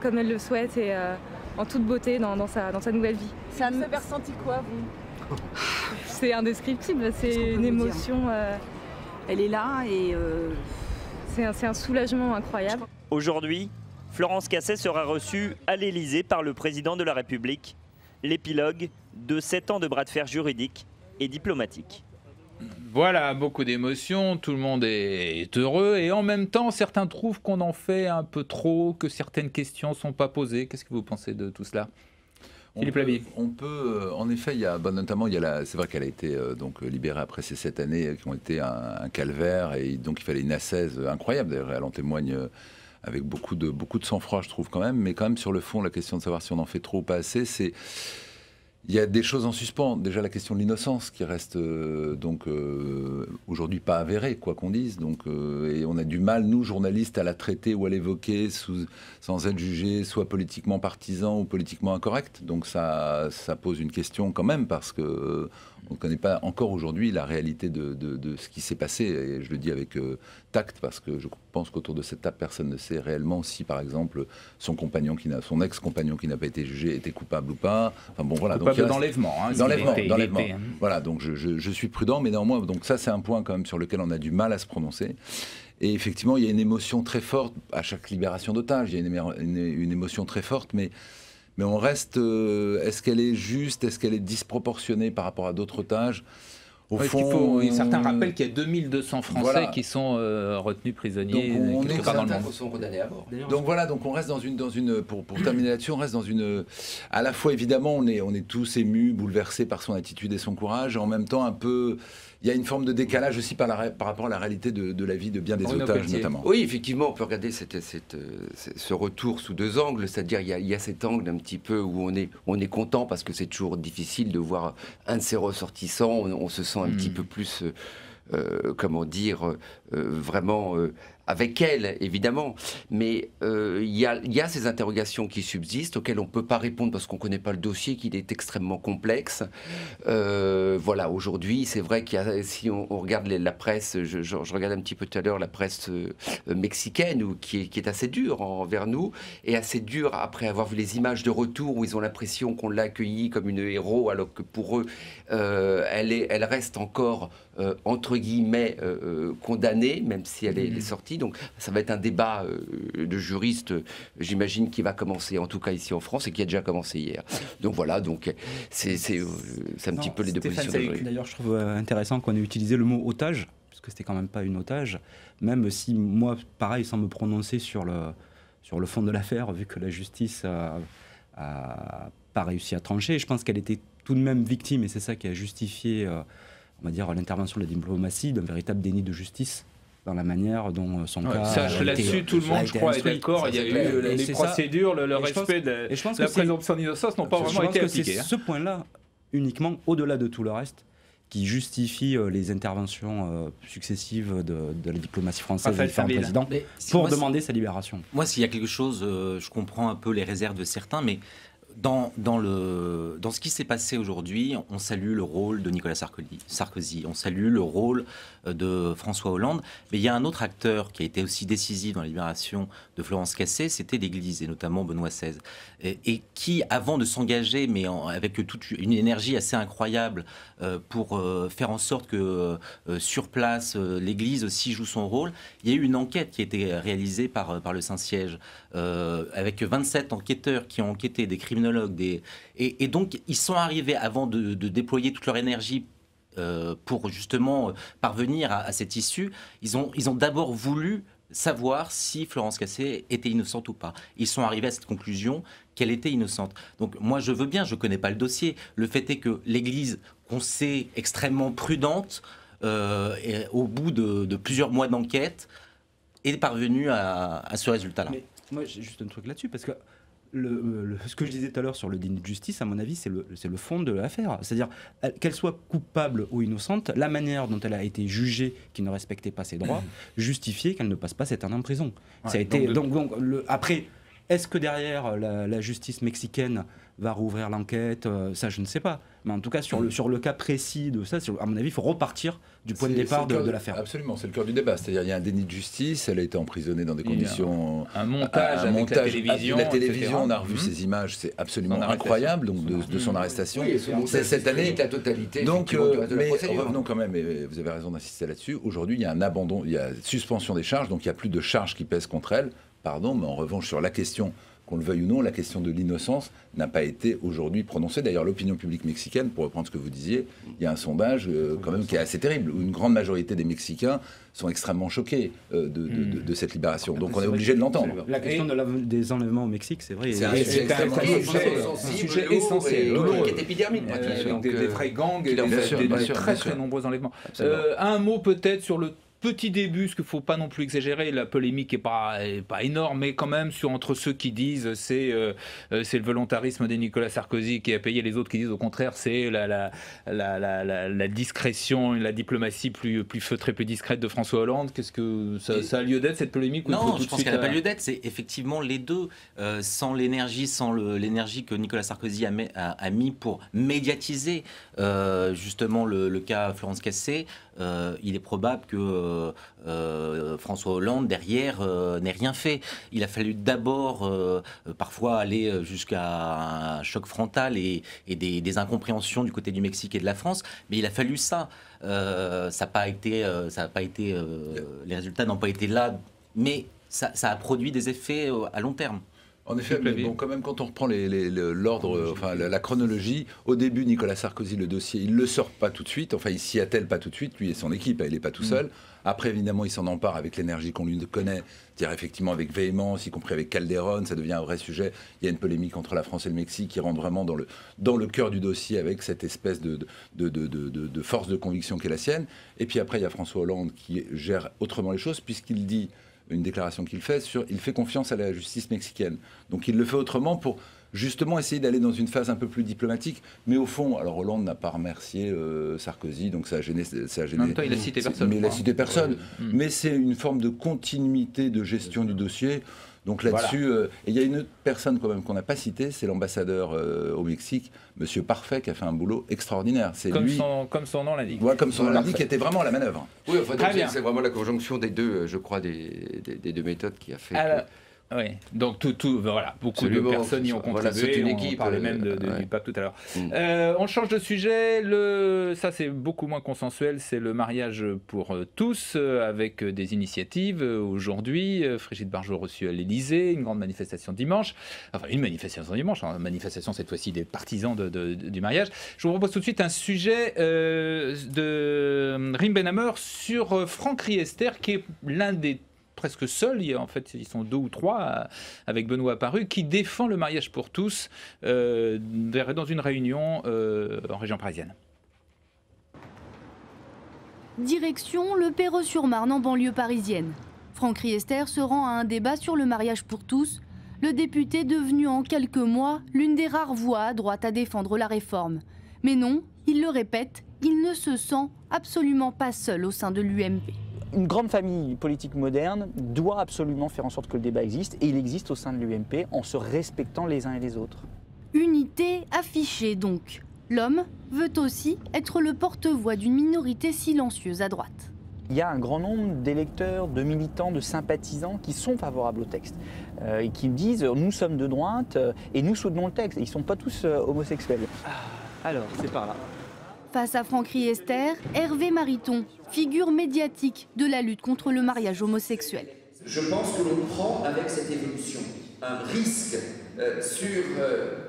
comme elle le souhaite et en toute beauté dans sa nouvelle vie. Vous avez ressenti quoi, vous? C'est indescriptible, c'est une émotion. Elle est là et... C'est un soulagement incroyable. Aujourd'hui, Florence Cassé sera reçue à l'Élysée par le président de la République. L'épilogue de 7 ans de bras de fer juridique et diplomatique. Voilà, beaucoup d'émotions, tout le monde est heureux et en même temps, certains trouvent qu'on en fait un peu trop, que certaines questions ne sont pas posées. Qu'est-ce que vous pensez de tout cela ? Philippe Laby. On peut, en effet, notamment, c'est vrai qu'elle a été donc libérée après ces 7 années qui ont été un calvaire et donc il fallait une ascèse incroyable. D'ailleurs, elle en témoigne avec beaucoup de sang-froid, je trouve quand même. Mais quand même, sur le fond, la question de savoir si on en fait trop ou pas assez, Il y a des choses en suspens. Déjà la question de l'innocence qui reste aujourd'hui pas avérée, quoi qu'on dise. Et on a du mal, nous, journalistes, à la traiter ou à l'évoquer sans être jugés, soit politiquement partisans ou politiquement incorrects. Donc ça pose une question quand même, parce que on ne connaît pas encore aujourd'hui la réalité de ce qui s'est passé. Et je le dis avec tact, parce que je pense qu'autour de cette table, personne ne sait réellement si, par exemple, son ex-compagnon qui n'a pas été jugé était coupable ou pas. Enfin bon, voilà. Coupable d'enlèvement. D'enlèvement. Voilà, donc je suis prudent, mais néanmoins, donc ça c'est un point quand même sur lequel on a du mal à se prononcer. Et effectivement, il y a une émotion très forte à chaque libération d'otages. Il y a une émotion très forte, mais on reste. Est-ce qu'elle est juste? Est-ce qu'elle est disproportionnée par rapport à d'autres otages? Au fond, certains rappellent qu'il y a 2200 Français qui sont retenus prisonniers quelque part dans le monde. Sont condamnés à mort. Donc voilà, donc on reste dans une pour terminer là-dessus, on reste dans une. À la fois évidemment, on est tous émus, bouleversés par son attitude et son courage, et en même temps un peu. Il y a une forme de décalage aussi par rapport à la réalité de la vie de bien des otages, notamment. Oui, effectivement, on peut regarder ce retour sous deux angles, c'est-à-dire il y a cet angle un petit peu où on est content parce que c'est toujours difficile de voir un de ses ressortissants, on se sent un petit peu plus, comment dire, vraiment avec elle, évidemment. Mais il y a ces interrogations qui subsistent, auxquelles on ne peut pas répondre parce qu'on ne connaît pas le dossier, qu'il est extrêmement complexe. Voilà, aujourd'hui, c'est vrai qu'il y a, si on regarde la presse, je regardais un petit peu tout à l'heure la presse mexicaine, qui est assez dure envers nous, et assez dure après avoir vu les images de retour où ils ont l'impression qu'on l'a accueillie comme une héros, alors que pour eux, elle reste encore, entre guillemets, condamnée, même si elle est sortie. Donc ça va être un débat de juristes, j'imagine, qui va commencer, en tout cas ici en France, et qui a déjà commencé hier. Donc voilà, donc c'est un petit peu les deux positions. D'ailleurs, je trouve intéressant qu'on ait utilisé le mot otage, parce que c'était quand même pas une otage, même si moi, pareil, sans me prononcer sur le fond de l'affaire, vu que la justice a pas réussi à trancher, je pense qu'elle était tout de même victime, et c'est ça qui a justifié, on va dire, l'intervention de la diplomatie, d'un véritable déni de justice dans la manière dont son cas là-dessus, tout le monde, je crois, est d'accord. Il y a eu les procédures, le respect de la présomption d'innocence n'ont pas vraiment été appliqués. C'est ce point-là, uniquement, au-delà de tout le reste, qui justifie les interventions successives de la diplomatie française et du président pour demander sa libération. Moi, s'il y a quelque chose, je comprends un peu les réserves de certains, mais dans ce qui s'est passé aujourd'hui, on salue le rôle de Nicolas Sarkozy, on salue le rôle de François Hollande, mais il y a un autre acteur qui a été aussi décisif dans la libération de Florence Cassé, c'était l'Église, et notamment Benoît XVI, et qui, avant de s'engager, mais avec toute une énergie assez incroyable, pour faire en sorte que sur place, l'Église aussi joue son rôle, il y a eu une enquête qui a été réalisée par le Saint-Siège, avec 27 enquêteurs qui ont enquêté, des criminologues, et donc ils sont arrivés, avant de déployer toute leur énergie pour justement parvenir à cette issue, ils ont d'abord voulu savoir si Florence Cassé était innocente ou pas. Ils sont arrivés à cette conclusion qu'elle était innocente. Donc moi je veux bien, je ne connais pas le dossier, le fait est que l'Église, qu'on sait extrêmement prudente, et au bout de plusieurs mois d'enquête, est parvenue à ce résultat-là. Mais moi j'ai juste un truc là-dessus, parce que ce que je disais tout à l'heure sur le déni de justice, à mon avis, c'est le fond de l'affaire. C'est-à-dire, qu'elle soit coupable ou innocente, la manière dont elle a été jugée, qui ne respectait pas ses droits, justifiait qu'elle ne passe pas 7 ans en prison. Ouais, ça a été, après, est-ce que derrière, la justice mexicaine va rouvrir l'enquête? Ça, je ne sais pas. Mais en tout cas, sur le cas précis de ça, à mon avis, il faut repartir du point de départ de l'affaire. Absolument, c'est le cœur du débat. C'est-à-dire, il y a un déni de justice, elle a été emprisonnée dans des conditions... Un montage avec la télévision. La télévision, on a revu ces images, c'est absolument incroyable, donc de son arrestation. Oui, c'est cette année... la totalité. Donc, mais revenons quand même, et vous avez raison d'insister là-dessus, aujourd'hui, il y a un abandon, il y a suspension des charges, donc il n'y a plus de charges qui pèsent contre elle. Pardon, mais en revanche, sur la question... qu'on le veuille ou non, la question de l'innocence n'a pas été aujourd'hui prononcée. D'ailleurs, l'opinion publique mexicaine, pour reprendre ce que vous disiez, il y a un sondage quand même qui est assez terrible, où une grande majorité des Mexicains sont extrêmement choqués de cette libération. Donc on est obligé de l'entendre. La question des enlèvements au Mexique, c'est vrai. C'est un sujet essentiel, qui est épidermique. Des vrais gangs, des très très nombreux enlèvements. Un mot peut-être sur le petit début, ce qu'il ne faut pas non plus exagérer, la polémique n'est pas énorme, mais quand même entre ceux qui disent c'est le volontarisme de Nicolas Sarkozy qui a payé, les autres qui disent au contraire c'est la discrétion, la diplomatie plus feutrée, plus discrète de François Hollande. Qu'est-ce que ça a lieu d'être, cette polémique? Non, je pense qu'elle n'a pas lieu d'être. C'est effectivement les deux. Sans l'énergie que Nicolas Sarkozy a mis pour médiatiser justement le cas Florence Cassé, il est probable que François Hollande, derrière, n'ait rien fait. Il a fallu d'abord parfois aller jusqu'à un choc frontal et des incompréhensions du côté du Mexique et de la France, mais il a fallu ça. Ça n'a pas été, les résultats n'ont pas été là, mais ça a produit des effets à long terme. En effet, mais bon, quand même, quand on reprend l'ordre, enfin la chronologie, au début, Nicolas Sarkozy, le dossier, il ne le sort pas tout de suite, enfin il s'y attelle pas tout de suite, lui et son équipe, il n'est pas tout seul. Après, évidemment, il s'en empare avec l'énergie qu'on lui connaît, c'est-à-dire effectivement avec véhémence, y compris avec Calderón, ça devient un vrai sujet. Il y a une polémique entre la France et le Mexique qui rentre vraiment dans le cœur du dossier avec cette espèce de force de conviction qui est la sienne. Et puis après, il y a François Hollande qui gère autrement les choses, puisqu'il dit, une déclaration qu'il fait, il fait confiance à la justice mexicaine. Donc il le fait autrement pour justement essayer d'aller dans une phase un peu plus diplomatique. Mais au fond, alors Hollande n'a pas remercié Sarkozy, donc ça a gêné. En même temps, il a cité personne. Mais il a cité personne. Mais c'est une forme de continuité de gestion du dossier. Donc là-dessus, et il y a une autre personne quand même qu'on n'a pas citée, c'est l'ambassadeur au Mexique, Monsieur Parfait, qui a fait un boulot extraordinaire. C'est lui, comme son nom l'indique. Ouais, comme son nom l'indique, qui était vraiment à la manœuvre. Oui, enfin, c'est vraiment la conjonction des deux, je crois, des deux méthodes qui a fait. Oui, donc voilà, beaucoup de personnes y ont contribué. Voilà, c'est une équipe. On parlait même du pape tout à l'heure. On change de sujet. Ça, c'est beaucoup moins consensuel. C'est le mariage pour tous, avec des initiatives. Aujourd'hui, Brigitte Bardot reçue à l'Élysée, une grande manifestation dimanche. Enfin, une manifestation dimanche, une manifestation cette fois-ci des partisans du mariage. Je vous propose tout de suite un sujet de Rim Benhammer sur Franck Riester, qui est l'un des presque seul, en fait ils sont 2 ou 3 avec Benoît Apparu, qui défend le mariage pour tous dans une réunion en région parisienne. Direction le Perreux-sur-Marne en banlieue parisienne. Franck Riester se rend à un débat sur le mariage pour tous, le député devenu en quelques mois l'une des rares voix à droite à défendre la réforme. Mais non, il le répète, il ne se sent absolument pas seul au sein de l'UMP. Une grande famille politique moderne doit absolument faire en sorte que le débat existe, et il existe au sein de l'UMP en se respectant les uns et les autres. Unité affichée donc. L'homme veut aussi être le porte-voix d'une minorité silencieuse à droite. Il y a un grand nombre d'électeurs, de militants, de sympathisants qui sont favorables au texte et qui me disent nous sommes de droite et nous soutenons le texte. Ils ne sont pas tous homosexuels. Alors, c'est par là. Face à Franck Riester, Hervé Mariton, figure médiatique de la lutte contre le mariage homosexuel. Je pense que l'on prend avec cette évolution un risque sur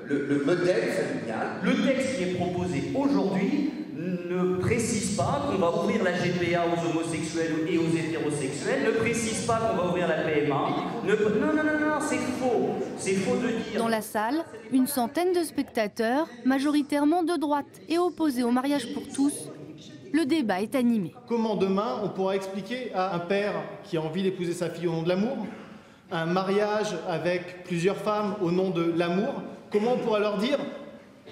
le modèle familial. Le texte qui est proposé aujourd'hui ne précise pas qu'on va ouvrir la GPA aux homosexuels et aux hétérosexuels, ne précise pas qu'on va ouvrir la PMA. Non, c'est faux. C'est faux de dire. Dans la salle, une centaine de spectateurs, majoritairement de droite et opposés au mariage pour tous. Le débat est animé. Comment demain on pourra expliquer à un père qui a envie d'épouser sa fille au nom de l'amour, un mariage avec plusieurs femmes au nom de l'amour, comment on pourra leur dire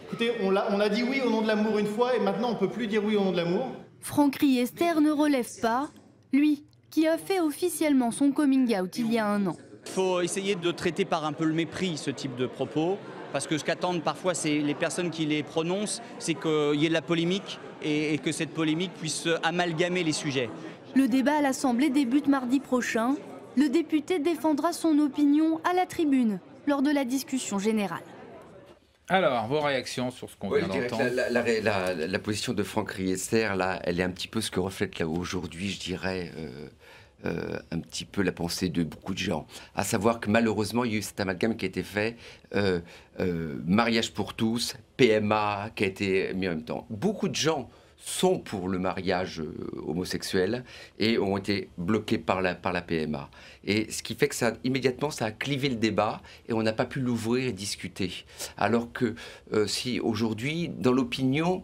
écoutez, on a dit oui au nom de l'amour une fois et maintenant on ne peut plus dire oui au nom de l'amour. Franck Riester ne relève pas, lui qui a fait officiellement son coming out il y a 1 an. Il faut essayer de traiter par un peu le mépris ce type de propos, parce que ce qu'attendent parfois les personnes qui les prononcent, c'est qu'il y ait de la polémique et que cette polémique puisse amalgamer les sujets. Le débat à l'Assemblée débute mardi prochain. Le député défendra son opinion à la tribune lors de la discussion générale. Alors, vos réactions sur ce qu'on vient d'entendre. La position de Franck Riester, là, elle est un petit peu ce que reflète là aujourd'hui, je dirais, un petit peu la pensée de beaucoup de gens. À savoir que malheureusement, il y a eu cet amalgame qui a été fait, mariage pour tous, PMA qui a été mis en même temps. Beaucoup de gens sont pour le mariage homosexuel et ont été bloqués par la PMA. Et ce qui fait que immédiatement, ça a clivé le débat et on n'a pas pu l'ouvrir et discuter. Alors que si aujourd'hui, dans l'opinion,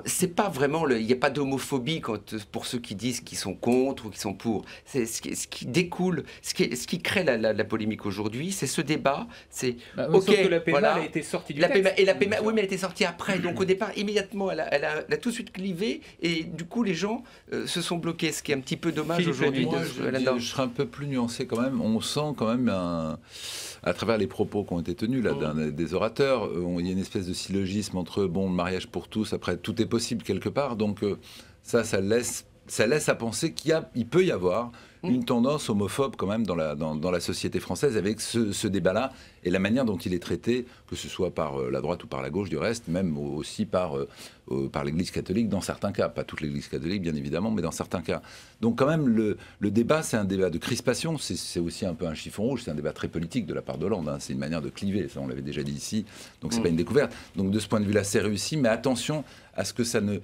c'est pas vraiment, il n'y a pas d'homophobie pour ceux qui disent qu'ils sont contre ou qui sont pour. C'est ce qui découle, ce qui crée la polémique aujourd'hui, c'est ce débat. C'est sauf que la PMA elle a été sortie du texte. Et la PMA, oui, mais elle était sortie après. Donc au départ, immédiatement, elle a tout de suite clivé et du coup les gens se sont bloqués, ce qui est un petit peu dommage aujourd'hui. Je serais un peu plus nuancé quand même. On sent quand même à travers les propos qui ont été tenus là, des orateurs, il y a une espèce de syllogisme entre le mariage pour tous, après tout est possible quelque part, donc ça laisse à penser qu'il peut y avoir une tendance homophobe quand même dans la société française avec ce débat-là et la manière dont il est traité, que ce soit par la droite ou par la gauche du reste, même aussi par l'Église catholique dans certains cas, pas toute l'Église catholique bien évidemment, mais dans certains cas. Donc quand même le débat, c'est un débat de crispation, c'est aussi un peu un chiffon rouge, c'est un débat très politique de la part d'Hollande, hein, c'est une manière de cliver, ça on l'avait déjà dit ici, donc c'est pas une découverte. Donc de ce point de vue-là, c'est réussi, mais attention à ce que ça ne...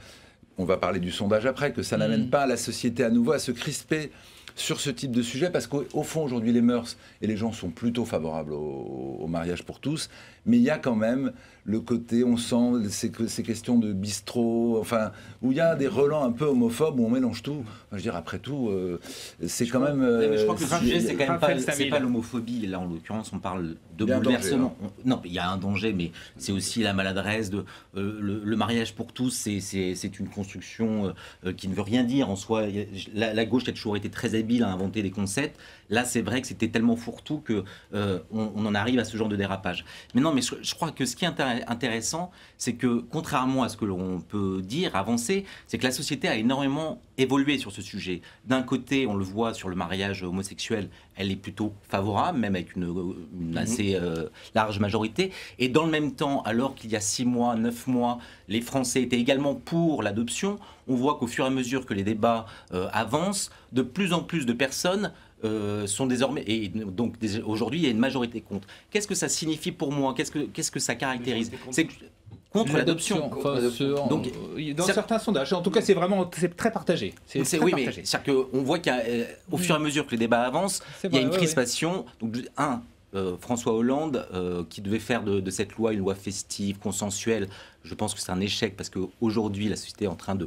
On va parler du sondage après, que ça n'amène pas la société à nouveau à se crisper sur ce type de sujet, parce qu'au fond, aujourd'hui, les mœurs et les gens sont plutôt favorables au mariage pour tous, mais il y a quand même le côté, on sent ces questions de bistrot, enfin, où il y a des relents un peu homophobes, où on mélange tout. Enfin, je veux dire, après tout, c'est quand même... mais je crois que le sujet, c'est quand même pas l'homophobie. Là, en l'occurrence, on parle de bouleversement. Non, il y a un danger, mais c'est aussi la maladresse de... le mariage pour tous, c'est une construction qui ne veut rien dire en soi. La gauche a toujours été très habile à inventer des concepts. Là, c'est vrai que c'était tellement fourre-tout qu'on en arrive à ce genre de dérapage. Mais non, mais je crois que ce qui est intéressant, c'est que, contrairement à ce que l'on peut dire, avancer, c'est que la société a énormément évolué sur ce sujet. D'un côté, on le voit sur le mariage homosexuel, elle est plutôt favorable, même avec une assez large majorité. Et dans le même temps, alors qu'il y a 6 mois, 9 mois, les Français étaient également pour l'adoption, on voit qu'au fur et à mesure que les débats avancent, de plus en plus de personnes sont désormais, et donc aujourd'hui il y a une majorité contre. Qu'est-ce que ça signifie pour moi? Qu'est-ce que ça caractérise? C'est contre l'adoption. Donc, dans certains sondages, en tout cas, c'est très partagé. Oui, mais c'est-à-dire qu'on voit qu'au fur et à mesure que les débats avancent, il y a une crispation. Donc, François Hollande, qui devait faire de cette loi une loi festive, consensuelle, je pense que c'est un échec parce qu'aujourd'hui, la société est en train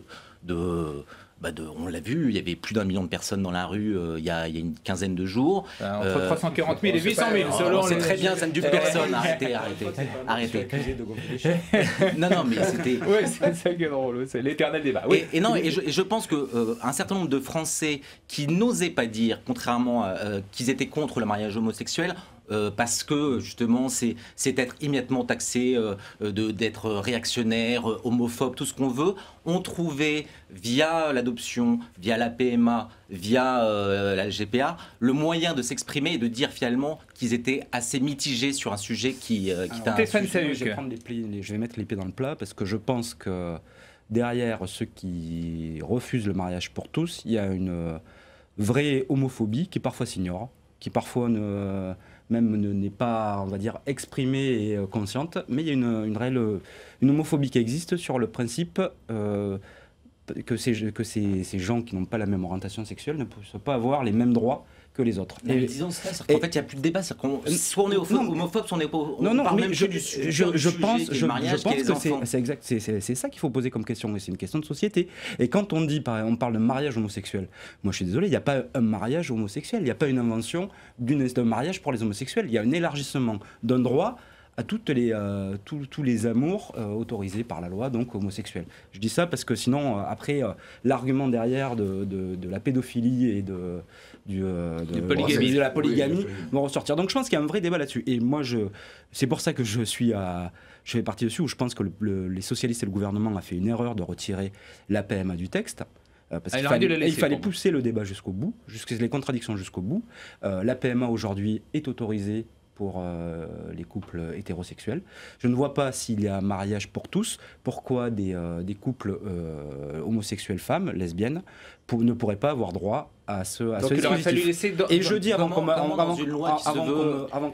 on l'a vu, il y avait plus d'1 million de personnes dans la rue il y a une quinzaine de jours. Entre 340 000 et 800 000, selon c'est très bien, ça ne dupe personne. Arrêtez. Non, mais c'était... Oui, c'est ça qui est drôle, c'est l'éternel débat. Oui. Et je pense qu'un certain nombre de Français qui n'osaient pas dire, contrairement qu'ils étaient contre le mariage homosexuel, parce que justement c'est être immédiatement taxé d'être réactionnaire, homophobe, tout ce qu'on veut, ont trouvé via l'adoption, via la PMA, via la GPA, le moyen de s'exprimer et de dire finalement qu'ils étaient assez mitigés sur un sujet qui je vais mettre les pieds dans le plat parce que je pense que derrière ceux qui refusent le mariage pour tous, il y a une vraie homophobie qui parfois s'ignore, qui parfois n'est pas, on va dire, exprimée et consciente, mais il y a une réelle homophobie qui existe sur le principe que ces gens qui n'ont pas la même orientation sexuelle ne peuvent pas avoir les mêmes droits que les autres. Non, mais disons ça, en fait, il n'y a plus de débat. Soit on est homophobe, soit on est pas. Non, mais je pense que c'est exact. C'est ça qu'il faut poser comme question. Et c'est une question de société. Et quand on parle de mariage homosexuel, moi je suis désolé, il n'y a pas un mariage homosexuel. Il n'y a pas une invention d'un mariage pour les homosexuels. Il y a un élargissement d'un droit à tous les amours autorisés par la loi, donc homosexuels. Je dis ça parce que sinon, après, l'argument derrière de la pédophilie et de la polygamie vont ressortir. Donc je pense qu'il y a un vrai débat là-dessus. Et moi, c'est pour ça que je fais partie dessus, où je pense que les socialistes et le gouvernement a fait une erreur de retirer la PMA du texte. Parce qu'il fallait pousser le débat jusqu'au bout, les contradictions jusqu'au bout. La PMA aujourd'hui est autorisée pour les couples hétérosexuels. Je ne vois pas s'il y a mariage pour tous, pourquoi des couples homosexuels femmes, lesbiennes, ne pourraient pas avoir droit à ce dispositif. Et je dis, avant qu'on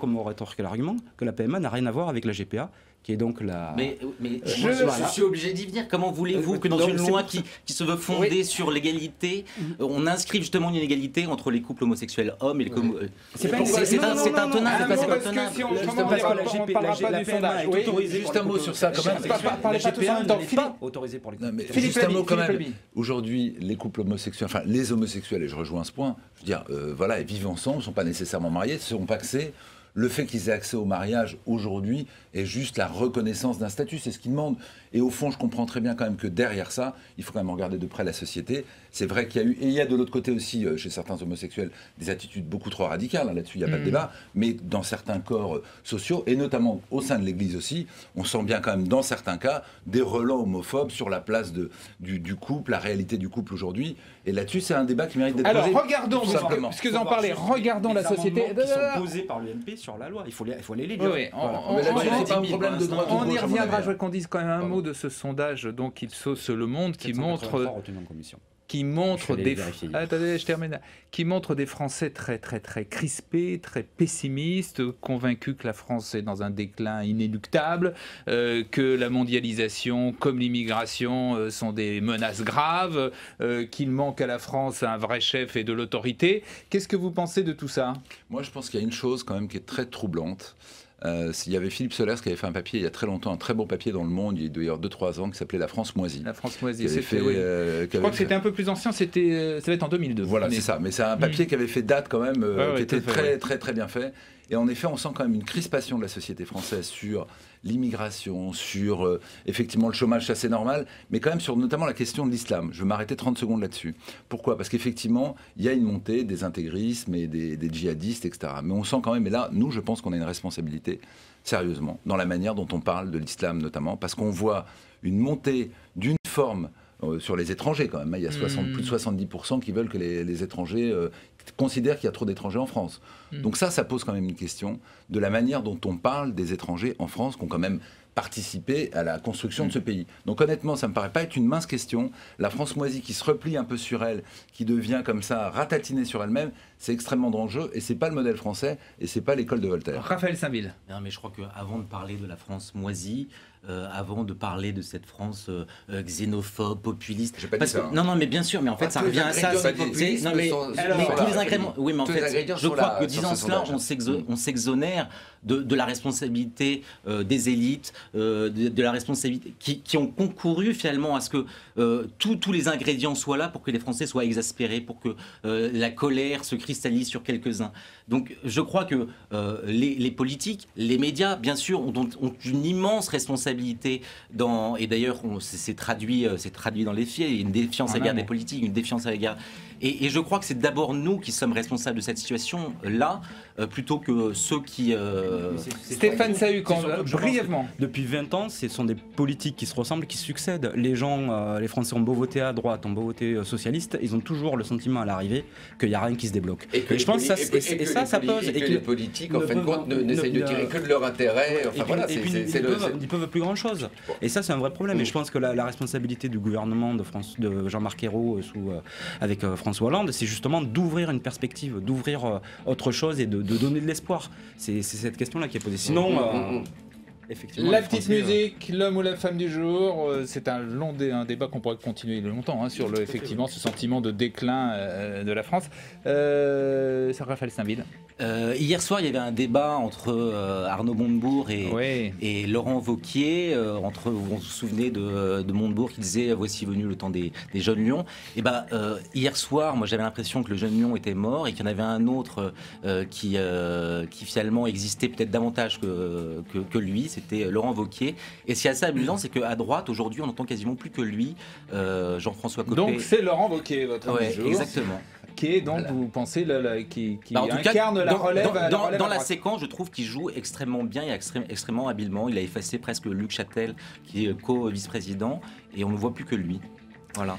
me rétorque l'argument, que la PMA n'a rien à voir avec la GPA, qui est donc la... Mais je suis obligé d'y venir. Comment voulez-vous que dans une loi qui se veut fonder sur l'égalité, on inscrive justement une égalité entre les couples homosexuels hommes et les couples... C'est intenable. On ne parlera pas du sondage. Juste un mot sur ça quand même. Parlez pas tous en même temps. Autorisé pour les couples. Juste un mot quand même. Aujourd'hui, les couples homosexuels, enfin les homosexuels, et je rejoins ce point, je veux dire, voilà, ils vivent ensemble, ne sont pas nécessairement mariés, ne seront pas accès. Le fait qu'ils aient accès au mariage aujourd'hui est juste la reconnaissance d'un statut, c'est ce qu'ils demandent. Et au fond, je comprends très bien quand même que derrière ça, il faut quand même regarder de près la société. C'est vrai qu'il y a eu, et il y a de l'autre côté aussi, chez certains homosexuels, des attitudes beaucoup trop radicales, hein, là-dessus il n'y a pas de débat, mais dans certains corps sociaux, et notamment au sein de l'Église aussi, on sent bien quand même dans certains cas des relents homophobes sur la place du couple, la réalité du couple aujourd'hui. Et là-dessus, c'est un débat qui mérite d'être posé. Alors regardons, parce que vous en parlez, regardons la société. Qui sont posés par l'UMP sur la loi, il faut aller les lire. Oui, on y reviendra. Je voudrais qu'on dise quand même un mot de ce sondage donc il sauce Le Monde qui montre des Français très très très crispés, très pessimistes, convaincus que la France est dans un déclin inéluctable, que la mondialisation comme l'immigration sont des menaces graves, qu'il manque à la France un vrai chef et de l'autorité. Qu'est-ce que vous pensez de tout ça ? Moi, je pense qu'il y a une chose quand même qui est très troublante. Il y avait Philippe Solers qui avait fait un papier il y a très longtemps, un très bon papier dans Le Monde, il doit y avoir 2-3 ans, qui s'appelait La France moisie. La France moisie, c'est fait, oui. Je crois que c'était un peu plus ancien, ça va être en 2002. Voilà, c'est ça, mais c'est un papier qui avait fait date quand même, qui était très bien fait. Et en effet, on sent quand même une crispation de la société française sur l'immigration, sur effectivement le chômage, ça c'est normal, mais quand même sur notamment la question de l'islam. Je vais m'arrêter 30 secondes là-dessus. Pourquoi ? Parce qu'effectivement, il y a une montée des intégrismes et des djihadistes, etc. Mais on sent quand même, et là, nous, je pense qu'on a une responsabilité, sérieusement, dans la manière dont on parle de l'islam notamment, parce qu'on voit une montée d'une forme sur les étrangers quand même. Il y a plus de 70% qui veulent que les étrangers considèrent qu'il y a trop d'étrangers en France. Donc ça pose quand même une question de la manière dont on parle des étrangers en France, qui ont quand même participé à la construction de ce pays. Donc honnêtement, ça ne me paraît pas être une mince question. La France moisie qui se replie un peu sur elle, qui devient comme ça ratatinée sur elle-même, c'est extrêmement dangereux et c'est pas le modèle français et c'est pas l'école de Voltaire. Raphaël Saint-Ville. Non, mais je crois qu'avant de parler de la France moisie, avant de parler de cette France xénophobe, populiste. J'ai pas dit ça. Non, mais bien sûr, mais en fait, ça revient à ça. Non, mais tous les ingrédients. Oui, mais en fait, je crois que disant cela, on s'exonère de la responsabilité des élites, de la responsabilité qui ont concouru finalement à ce que tous les ingrédients soient là pour que les Français soient exaspérés, pour que la colère se cristallise sur quelques-uns. Donc, je crois que les politiques, les médias, bien sûr, ont une immense responsabilité et d'ailleurs, c'est traduit dans les faits. Il y a une défiance à l'égard des politiques, une défiance à l'égard. Et je crois que c'est d'abord nous qui sommes responsables de cette situation-là, plutôt que ceux qui... Stéphane Sahu, brièvement. Depuis 20 ans, ce sont des politiques qui se ressemblent, qui succèdent. Les gens, les Français ont beau voter à droite, ont beau voter socialiste, ils ont toujours le sentiment à l'arrivée qu'il n'y a rien qui se débloque. Et je pense que ça pose. Et que les politiques, en fin de compte, n'essayent de tirer que de leur intérêt. Enfin voilà, ils peuvent plus grand-chose. Et ça, c'est un vrai problème. Et je pense que la responsabilité du gouvernement de Jean-Marc Ayrault avec François Hollande, c'est justement d'ouvrir une perspective, d'ouvrir autre chose et de donner de l'espoir. C'est cette question-là qui est posée. Sinon, effectivement... La petite musique, l'homme ou la femme du jour, c'est un débat qu'on pourrait continuer longtemps sur effectivement ce sentiment de déclin de la France. C'est Raphaël Saint-Ville. Hier soir, il y avait un débat entre Arnaud Montebourg et Laurent Wauquiez. Vous vous souvenez de Montebourg qui disait « Voici venu le temps des jeunes lions ». Et hier soir, moi j'avais l'impression que le jeune lion était mort et qu'il y en avait un autre qui finalement existait peut-être davantage que lui. C'était Laurent Wauquiez. Et ce qui est assez amusant, c'est qu'à droite, aujourd'hui, on n'entend quasiment plus que lui, Jean-François Copé. Donc c'est Laurent Wauquiez, votre ami du jour. Exactement. Qui est donc, vous pensez, qui incarne la relève dans la séquence, je trouve qu'il joue extrêmement bien et extrêmement habilement. Il a effacé presque Luc Châtel, qui est co-vice-président, et on ne voit plus que lui. Voilà.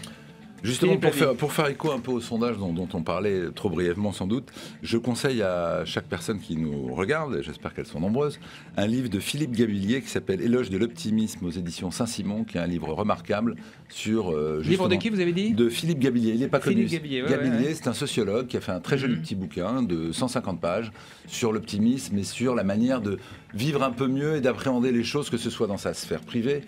Justement, pour faire écho un peu au sondage dont on parlait trop brièvement sans doute, je conseille à chaque personne qui nous regarde, et j'espère qu'elles sont nombreuses, un livre de Philippe Gabillier qui s'appelle Éloge de l'optimisme aux éditions Saint-Simon, qui est un livre remarquable sur... livre de qui vous avez dit? De Philippe Gabillier, il n'est pas connu. Gabillier, C'est un sociologue qui a fait un très joli petit bouquin de 150 pages sur l'optimisme et sur la manière de vivre un peu mieux et d'appréhender les choses, que ce soit dans sa sphère privée,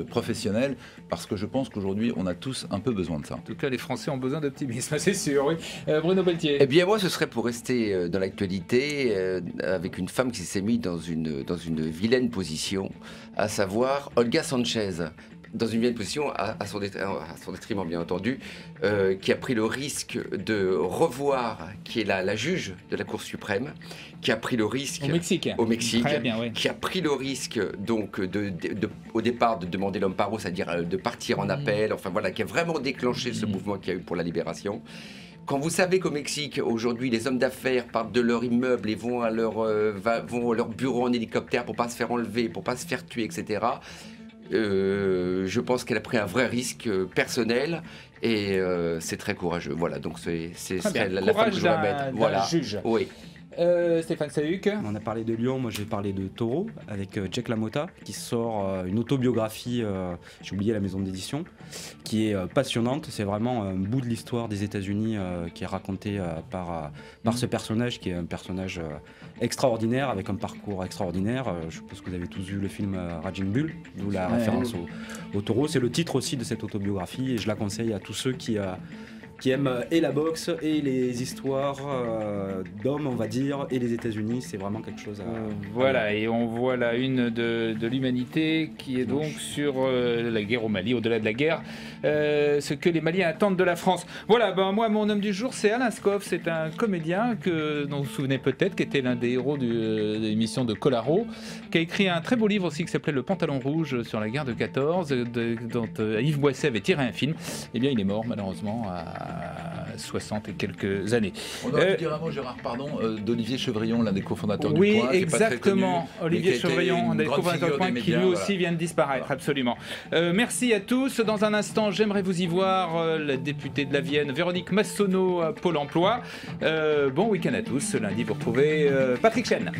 professionnel, parce que je pense qu'aujourd'hui on a tous un peu besoin de ça. En tout cas, les Français ont besoin d'optimisme, c'est sûr. Oui. Bruno Pelletier. Eh bien, moi, ce serait pour rester dans l'actualité avec une femme qui s'est mise dans une vilaine position, à savoir Olga Sanchez. Dans une vilaine position, à son détriment bien entendu, qui a pris le risque de revoir, qui est la juge de la Cour suprême, qui a pris le risque au Mexique, Très bien, oui. Qui a pris le risque donc au départ de demander l'amparo, c'est-à-dire de partir en appel, enfin voilà, qui a vraiment déclenché ce mouvement qu'il y a eu pour la libération. Quand vous savez qu'au Mexique, aujourd'hui, les hommes d'affaires partent de leur immeuble et vont à leur bureau en hélicoptère pour pas se faire enlever, pour pas se faire tuer, etc., je pense qu'elle a pris un vrai risque personnel et c'est très courageux. Voilà, donc c'est la femme que je voudrais mettre. Voilà. Juge. Oui. Stéphane Sahuc. On a parlé de Lyon, moi j'ai parlé de Taureau avec Jack LaMotta qui sort une autobiographie, j'ai oublié la maison d'édition, qui est passionnante. C'est vraiment un bout de l'histoire des États-Unis qui est raconté par ce personnage qui est un personnage extraordinaire avec un parcours extraordinaire. Je pense que vous avez tous vu le film Raging Bull, d'où la référence au Taureau. C'est le titre aussi de cette autobiographie et je la conseille à tous ceux qui aiment et la boxe et les histoires d'hommes, on va dire, et les États-Unis. C'est vraiment quelque chose à... Voilà, et on voit la une de l'Humanité qui est donc sur la guerre au Mali, au-delà de la guerre, ce que les Maliens attendent de la France. Voilà, moi, mon homme du jour, c'est Alain Scoff. C'est un comédien dont vous vous souvenez peut-être, qui était l'un des héros de l'émission de Colaro, qui a écrit un très beau livre aussi qui s'appelait Le Pantalon Rouge sur la guerre de 14, dont Yves Boisset avait tiré un film. Eh bien, il est mort, malheureusement, à 60 et quelques années. On aurait pu dire un mot, Gérard, pardon, d'Olivier Chevrillon, l'un des cofondateurs du Point. Oui, exactement. Olivier Chevrillon, un des cofondateurs du Point, qui lui aussi vient de disparaître, absolument. Merci à tous. Dans un instant, j'aimerais vous y voir, la députée de la Vienne, Véronique Massonneau, à Pôle emploi. Bon week-end à tous. Ce lundi, vous retrouvez Patrick Chen.